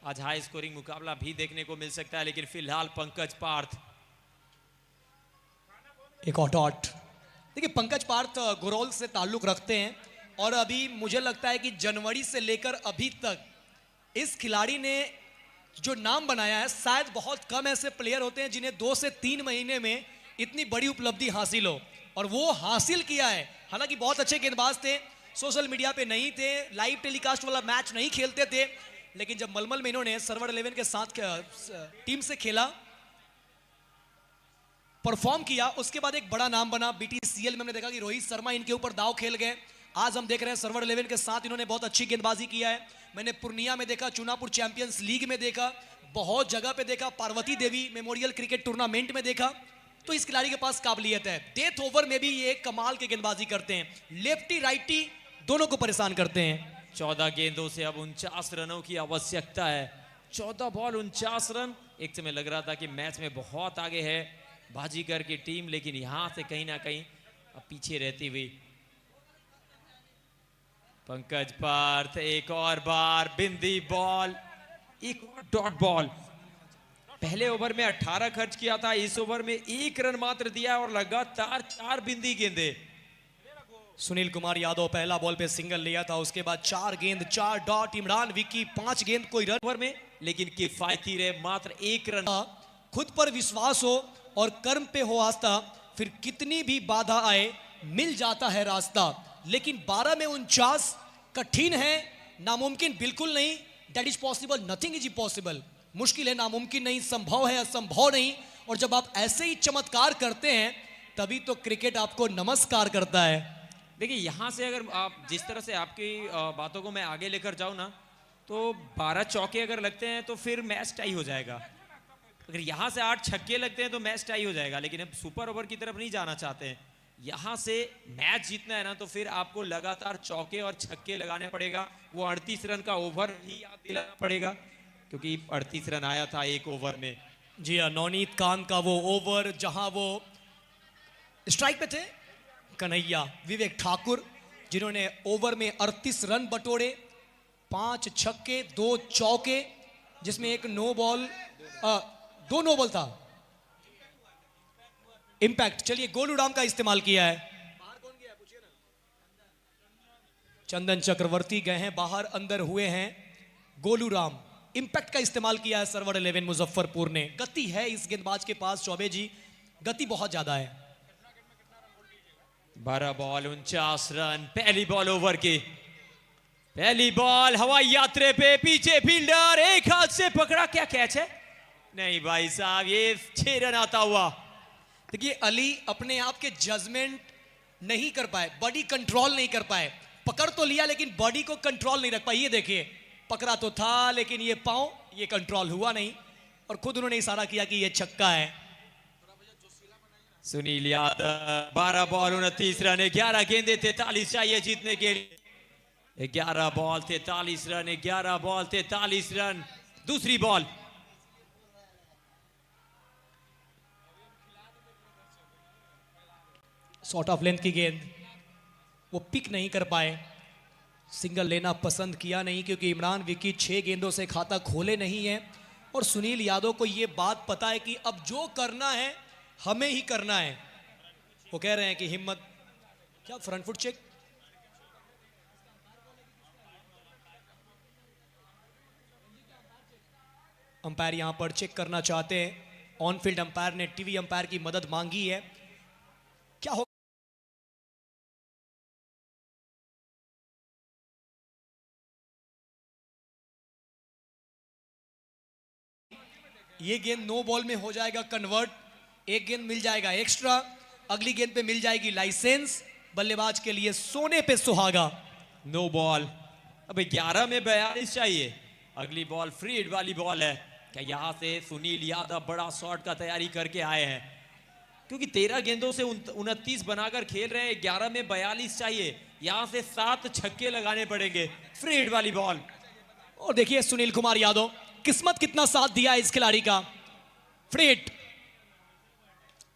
आज हाई स्कोरिंग मुकाबला भी देखने को मिल सकता है, लेकिन फिलहाल पंकज पार्थ। एक और डॉट। देखिए पंकज पार्थ गुरौल से ताल्लुक रखते हैं और अभी मुझे लगता है कि जनवरी से लेकर अभी तक इस खिलाड़ी ने जो नाम बनाया है, शायद बहुत कम ऐसे प्लेयर होते हैं जिन्हें 2 से 3 महीने में इतनी बड़ी उपलब्धि हासिल हो, और वो हासिल किया है। हालांकि बहुत अच्छे गेंदबाज थे, सोशल मीडिया पे नहीं थे, लाइव टेलीकास्ट वाला मैच नहीं खेलते थे, लेकिन जब मलमल में इन्होंने सर्वर 11 के साथ टीम से खेला, परफॉर्म किया, उसके बाद एक बड़ा नाम बना। बीटीसीएल में हमने देखा कि रोहित शर्मा इनके ऊपर दाव खेल गए। आज हम देख रहे हैं सर्वर 11 के साथ इन्होंने बहुत अच्छी गेंदबाजी किया है। मैंने पूर्णिया में देखा, चुनापुर चैंपियंस लीग में देखा, बहुत जगह पे देखा, पार्वती देवी मेमोरियल क्रिकेट टूर्नामेंट में देखा। तो इस खिलाड़ी के पास काबिलियत है। डेथ ओवर में भी ये कमाल की गेंदबाजी करते हैं, लेफ्टी राइटी दोनों को परेशान करते हैं। 14 गेंदों से अब 49 रनों की आवश्यकता है। 14 बॉल 49 रन। एक समय लग रहा था कि मैच में बहुत आगे है बाजीगर की टीम, लेकिन यहां से कहीं ना कहीं अब पीछे रहती हुई पंकज पार्थ एक और बार बिंदी बॉल, एक और डॉट बॉल। पहले ओवर में 18 खर्च किया था, इस ओवर में 1 रन मात्र दिया और लगातार 4 बिंदी गेंदे। सुनील कुमार यादव पहला बॉल पे सिंगल लिया था, उसके बाद 4 गेंद 4 डॉट। इमरान विक्की 5 गेंद कोई रन ओवर में, लेकिन किफायती रहे, मात्र 1 रन। खुद पर विश्वास हो और कर्म पे हो आस्था, फिर कितनी भी बाधा आए मिल जाता है रास्ता। लेकिन 12 में 49 कठिन है, नामुमकिन बिल्कुल नहीं। That is possible, nothing is impossible. मुश्किल है, नामुमकिन नहीं, संभव है, असंभव नहीं। और जब आप ऐसे ही चमत्कार करते हैं तभी तो क्रिकेट आपको नमस्कार करता है। देखिए यहां से अगर आप जिस तरह से आपकी बातों को मैं आगे लेकर जाऊं ना, तो 12 चौके अगर लगते हैं तो फिर मैच टाई हो जाएगा। अगर यहां से 8 छक्के लगते हैं तो मैच टाई हो जाएगा, लेकिन अब सुपर ओवर की तरफ नहीं जाना चाहते हैं। यहां से मैच जीतना है ना, तो फिर आपको लगातार चौके और छक्के लगाने पड़ेगा। वो 38 रन का ओवर ही याद दिलाना पड़ेगा, क्योंकि 38 रन आया था एक ओवर में। जी हाँ, नवनीत कांत का वो ओवर जहां वो स्ट्राइक पे थे कन्हैया विवेक ठाकुर, जिन्होंने ओवर में 38 रन बटोरे, 5 छक्के 2 चौके, जिसमें एक नो बॉल 2 नो बॉल था। इंपैक्ट, चलिए गोलू राम का इस्तेमाल किया है। चंदन चक्रवर्ती गए हैं बाहर, अंदर हुए हैं गोलू राम। इंपैक्ट का इस्तेमाल किया है सर्वर 11 मुजफ्फरपुर ने। गति है इस गेंदबाज के पास, चौबे जी, गति बहुत ज्यादा है। 12 बॉल 49 रन। पहली बॉल ओवर की, पहली बॉल हवाई यात्रे पे, पीछे फील्डर एक हाथ से पकड़ा, क्या कैच है? नहीं भाई साहब, ये 6 रन आता हुआ। देखिए अली अपने आप के जजमेंट नहीं कर पाए, बॉडी कंट्रोल नहीं कर पाए। पकड़ तो लिया लेकिन बॉडी को कंट्रोल नहीं रख पाए। ये देखिए, पकड़ा तो था लेकिन ये पांव, ये कंट्रोल हुआ नहीं, और खुद उन्होंने इशारा किया कि ये छक्का है। Sunil Yadav 12 ball 29 run. 11 गेंदे 43 चाहिए जीतने के लिए। 11 बॉल 43 रन, 11 बॉल 43 रन। दूसरी बॉल, शॉर्ट ऑफ लेंथ की गेंद, वो पिक नहीं कर पाए। सिंगल लेना पसंद किया नहीं, क्योंकि इमरान विक्की 6 गेंदों से खाता खोले नहीं है, और सुनील यादव को ये बात पता है कि अब जो करना है हमें ही करना है। वो कह रहे हैं कि हिम्मत, क्या फ्रंट फुट चेक, अंपायर यहां पर चेक करना चाहते हैं। ऑन फील्ड अंपायर ने टीवी अंपायर की मदद मांगी है। क्या हो, ये गेंद नो बॉल में हो जाएगा कन्वर्ट, एक गेंद मिल जाएगा एक्स्ट्रा, अगली गेंद पे मिल जाएगी लाइसेंस। बल्लेबाज के लिए सोने पे सुहागा। No ball. अब 11 में 42 चाहिए। अगली बॉल फ्री हिट वाली बॉल है। क्या यहां से सुनील यादव बड़ा शॉट का तैयारी करके आए हैं? क्योंकि 13 गेंदों से 29 बनाकर खेल रहे हैं, 11 में 42 चाहिए, यहां से 7 छक्के लगाने पड़ेंगे। फ्री हिट वाली बॉल, और देखिए सुनील कुमार यादव, किस्मत कितना साथ दिया इस खिलाड़ी का। फ्री हिट,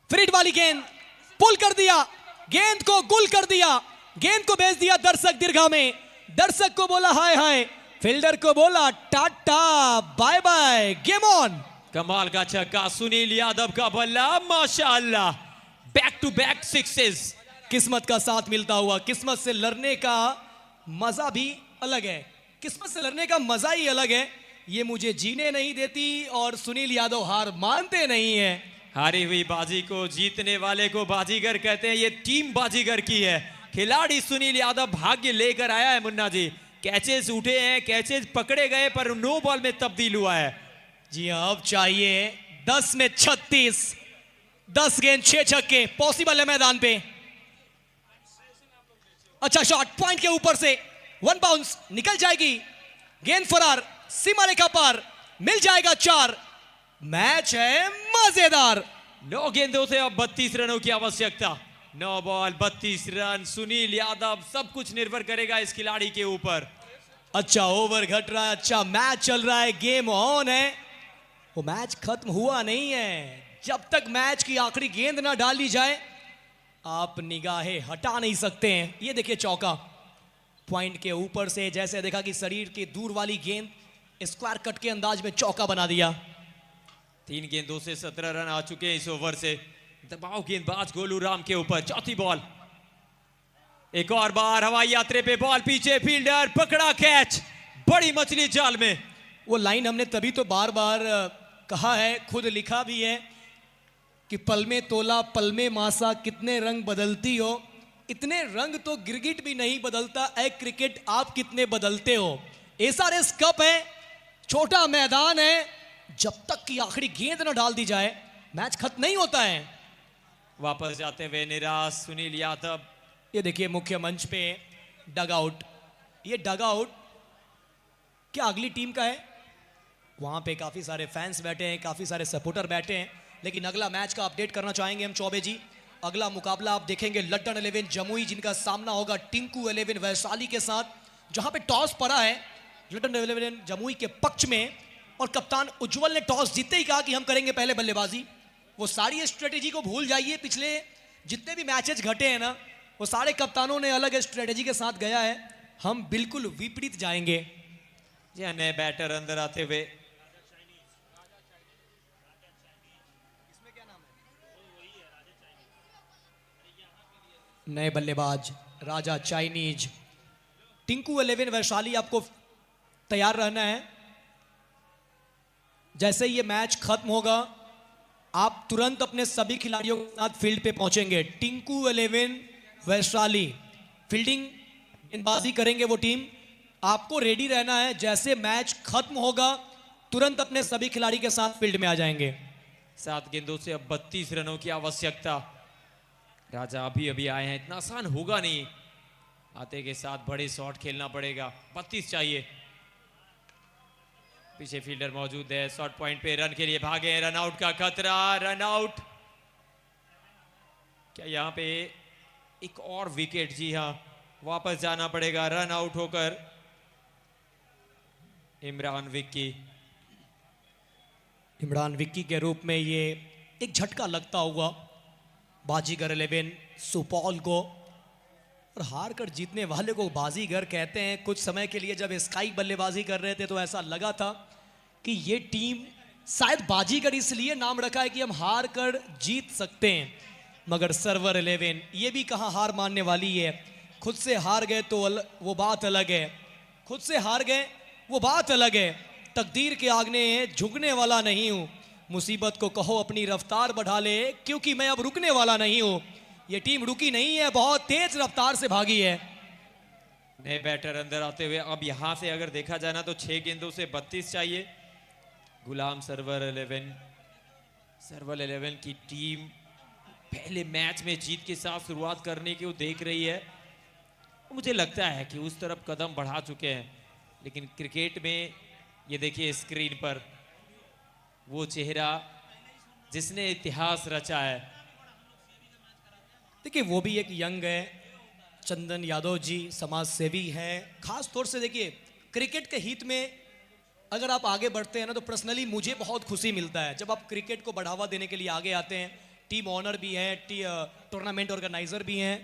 फ्री हिट वाली गेंद, पुल कर दिया, गेंद को गुल कर दिया, गेंद को भेज दिया दर्शक दीर्घा में। दर्शक को बोला हाय हाय, फील्डर को बोला tata bye bye, game on. कमाल का छक्का, सुनील यादव का बल्ला, माशाअल्लाह, बैक टू बैक सिक्सेस। किस्मत का साथ मिलता हुआ, किस्मत से लड़ने का मजा भी अलग है, किस्मत से लड़ने का मजा ही अलग है। ये मुझे जीने नहीं देती और सुनील यादव हार मानते नहीं है। हारी हुई बाजी को जीतने वाले को बाजीगर कहते हैं, ये टीम बाजीगर की है। खिलाड़ी सुनील यादव भाग्य लेकर आया है मुन्ना जी, कैचेस उठे हैं, कैचेस पकड़े गए पर नो बॉल में तब्दील हुआ है। जी हाँ, अब चाहिए 10 में 36, 10 गेंद 6 छक्के पॉसिबल है मैदान पे। अच्छा शॉट, पॉइंट के ऊपर से 1 बाउंस, निकल जाएगी गेंद, फरार, सीमा रेखा पार, मिल जाएगा 4। मैच है मजेदार। 9 गेंदों से अब 32 रनों की आवश्यकता। 9 बॉल 32 रन, सुनील यादव, सब कुछ निर्भर करेगा इस खिलाड़ी के ऊपर। अच्छा ओवर घट रहा है, अच्छा मैच चल रहा है, गेम ऑन है। वो मैच खत्म हुआ नहीं है, जब तक मैच की आखिरी गेंद ना डाली जाए आप निगाहें हटा नहीं सकते हैं। ये देखिए चौका, पॉइंट के ऊपर से जैसे देखा कि शरीर के दूर वाली गेंद स्क्वायर कट के अंदाज में चौका बना दिया। 3 गेंदों से 17 रन आ चुके हैं इस ओवर से। दबाव गेंदबाज गोलू राम के ऊपर। चौथी बॉल, एक और बार हवाई यात्रे पे बॉल, पीछे फील्डर पकड़ा कैच, बड़ी मछली जाल में। वो लाइन हमने तभी तो बार बार कहा है, खुद लिखा भी है कि पल में तोला पल में मासा, कितने रंग बदलती हो, इतने रंग तो गिरगिट भी नहीं बदलता, ऐ क्रिकेट आप कितने बदलते हो। एसआरएस कप है, छोटा मैदान है, जब तक कि आखिरी गेंद न डाल दी जाए मैच खत्म नहीं होता है। वापस जाते हुए निराश सुनील यादव। ये देखिए मुख्य मंच पे डग आउट, ये डग आउट क्या अगली टीम का है? वहां पे काफी सारे फैंस बैठे हैं, काफी सारे सपोर्टर बैठे हैं, लेकिन अगला मैच का अपडेट करना चाहेंगे हम चौबे जी। अगला मुकाबला आप देखेंगे लड्डन 11 जमुई, जिनका सामना होगा टिंकू 11 वैशाली के साथ, जहां पे टॉस पड़ा है लड्डन 11 जमुई के पक्ष में, और कप्तान उज्जवल ने टॉस जीतते ही कहा कि हम करेंगे पहले बल्लेबाजी। वो सारी स्ट्रेटेजी को भूल जाइए, पिछले जितने भी मैचेस घटे हैं ना, वो सारे कप्तानों ने अलग स्ट्रेटेजी के साथ गया है, हम बिल्कुल विपरीत जाएंगे। जी नए बैटर अंदर आते हुए, नए बल्लेबाज राजा चाइनीज। टिंकू 11 वैशाली आपको तैयार रहना है, जैसे ये मैच खत्म होगा आप तुरंत अपने सभी खिलाड़ियों के साथ फील्ड पे पहुंचेंगे। टिंकू 11 वैशाली फील्डिंग गेंदबाजी करेंगे वो टीम, आपको रेडी रहना है, जैसे मैच खत्म होगा तुरंत अपने सभी खिलाड़ी के साथ फील्ड में आ जाएंगे। 7 गेंदों से अब 32 रनों की आवश्यकता। राजा अभी अभी आए हैं, इतना आसान होगा नहीं, आते के साथ बड़े शॉट खेलना पड़ेगा। 32 चाहिए। पीछे फील्डर मौजूद है, शॉर्ट पॉइंट पे रन के लिए भागे, रन आउट का खतरा, रन आउट। क्या यहाँ पे एक और विकेट? जी हाँ, वापस जाना पड़ेगा रन आउट होकर। इमरान विक्की, इमरान विक्की के रूप में ये एक झटका लगता हुआ बाजीगर 11 सुपौल को, और हार कर जीतने वाले को बाजीगर कहते हैं। कुछ समय के लिए जब स्काई बल्लेबाजी कर रहे थे तो ऐसा लगा था कि ये टीम शायद बाजीगर इसलिए नाम रखा है कि हम हार कर जीत सकते हैं, मगर सर्वर 11 ये भी कहाँ हार मानने वाली है। खुद से हार गए तो वो बात अलग है, खुद से हार गए वो बात अलग है। तकदीर के आगे झुकने वाला नहीं हूँ, मुसीबत को कहो अपनी रफ्तार बढ़ा ले, क्योंकि मैं अब रुकने वाला नहीं हूँ। ये टीम रुकी नहीं है, बहुत तेज रफ्तार से भागी है। नए बैटर अंदर आते हुए, अब यहां से अगर देखा जाए ना तो 6 गेंदों से 32 चाहिए। गुलाम सर्वर 11 की टीम पहले मैच में जीत के साथ शुरुआत करने की वो देख रही है। मुझे लगता है कि उस तरफ कदम बढ़ा चुके हैं, लेकिन क्रिकेट में ये देखिए स्क्रीन पर वो चेहरा जिसने इतिहास रचा है, देखिए वो भी एक यंग है, चंदन यादव जी समाज सेवी है। खास तौर से देखिए क्रिकेट के हित में अगर आप आगे बढ़ते हैं ना, तो पर्सनली मुझे बहुत खुशी मिलता है जब आप क्रिकेट को बढ़ावा देने के लिए आगे आते हैं। टीम ऑनर भी है, टूर्नामेंट ऑर्गेनाइजर भी हैं।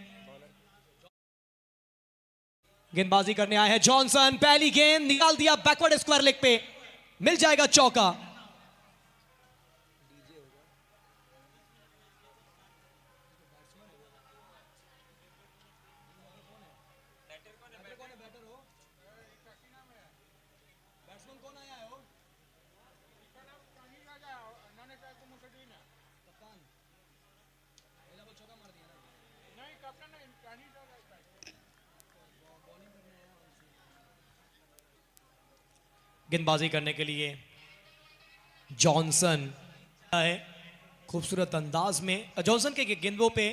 गेंदबाजी करने आए हैं जॉनसन, पहली गेंद निकाल दिया बैकवर्ड स्क्वायर लेग पे, मिल जाएगा चौका। गेंदबाजी करने के लिए जॉनसन है खूबसूरत अंदाज में। जॉनसन के गेंदों पे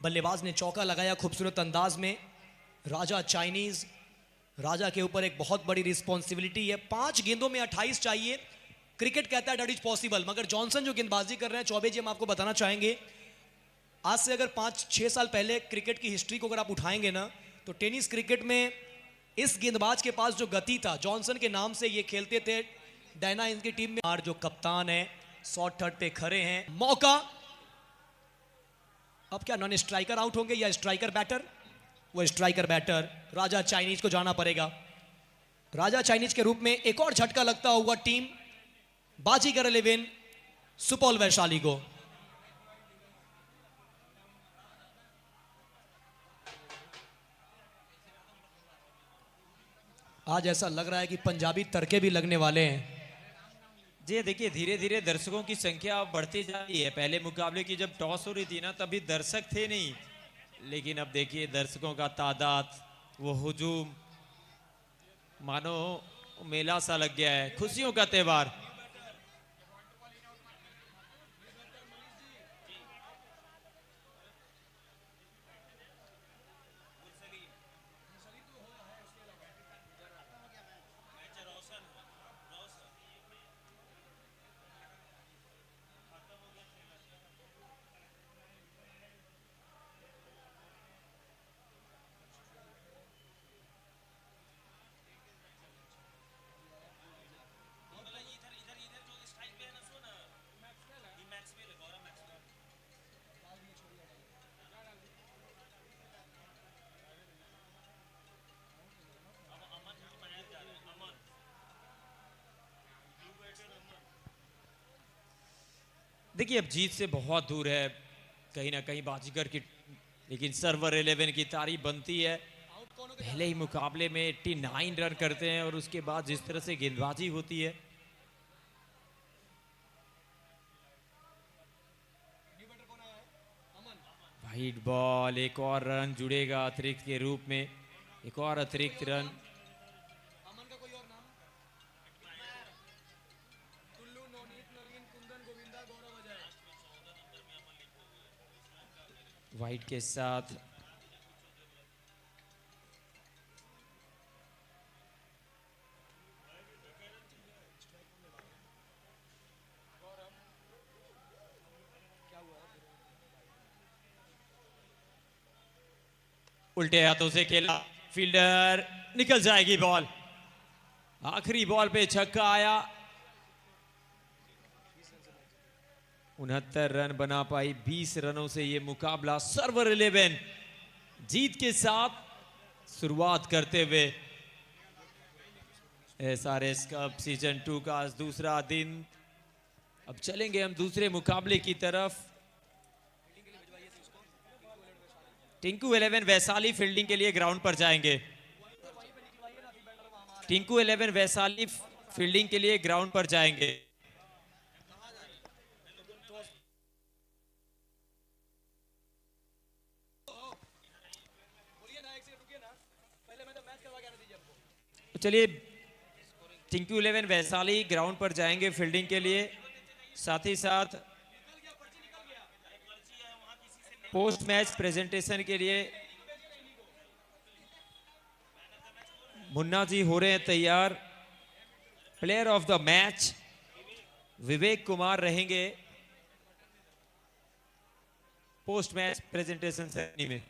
बल्लेबाज ने चौका लगाया खूबसूरत अंदाज में। राजा चाइनीज, राजा के ऊपर एक बहुत बड़ी रिस्पॉन्सिबिलिटी है। 5 गेंदों में 28 चाहिए। क्रिकेट कहता है दैट इज पॉसिबल, मगर जॉनसन जो गेंदबाजी कर रहे हैं चौबे जी, हम आपको बताना चाहेंगे आज से अगर 5-6 साल पहले क्रिकेट की हिस्ट्री को अगर आप उठाएंगे ना, तो टेनिस क्रिकेट में इस गेंदबाज के पास जो गति था, जॉनसन के नाम से ये खेलते थे। डायना इनकी टीम में जो कप्तान है शॉर्ट थर्ड पे खड़े हैं। मौका, अब क्या नॉन स्ट्राइकर आउट होंगे या स्ट्राइकर बैटर? वो स्ट्राइकर बैटर राजा चाइनीज को जाना पड़ेगा। राजा चाइनीज के रूप में एक और झटका लगता हुआ टीम बाजीगर 11 सुपौल वैशाली को। आज ऐसा लग रहा है कि पंजाबी तड़के भी लगने वाले हैं। जी देखिए, धीरे धीरे दर्शकों की संख्या बढ़ती जा रही है। पहले मुकाबले की जब टॉस हो रही थी ना, तभी दर्शक थे नहीं, लेकिन अब देखिए दर्शकों का तादाद, वो हुजूम, मानो मेला सा लग गया है, खुशियों का त्योहार। देखिए अब जीत से बहुत दूर है कहीं ना कहीं बाजीगर की, लेकिन सर्वर 11 की तारीफ बनती है। पहले ही मुकाबले में 89 रन करते हैं और उसके बाद जिस तरह से गेंदबाजी होती है, वाइड बॉल, एक और रन जुड़ेगा अतिरिक्त के रूप में, एक और अतिरिक्त रन। वाइट के साथ उल्टे हाथों से खेला, फील्डर, निकल जाएगी बॉल। आखिरी बॉल पे छक्का आया। 69 रन बना पाई 20 रनों से ये मुकाबला। सर्वर 11 जीत के साथ शुरुआत करते हुए एसआरएस कप सीजन 2 का आज दूसरा दिन। अब चलेंगे हम दूसरे मुकाबले की तरफ। टिंकू 11 वैशाली फील्डिंग के लिए ग्राउंड पर जाएंगे। टिंकू 11 वैशाली फील्डिंग के लिए ग्राउंड पर जाएंगे। चलिए, टिंकू 11 वैशाली ग्राउंड पर जाएंगे फील्डिंग के लिए। साथ ही साथ पोस्ट मैच प्रेजेंटेशन के लिए मुन्ना जी हो रहे हैं तैयार। Player of the match Vivek Kumar रहेंगे पोस्ट मैच प्रेजेंटेशन सेरेमनी में।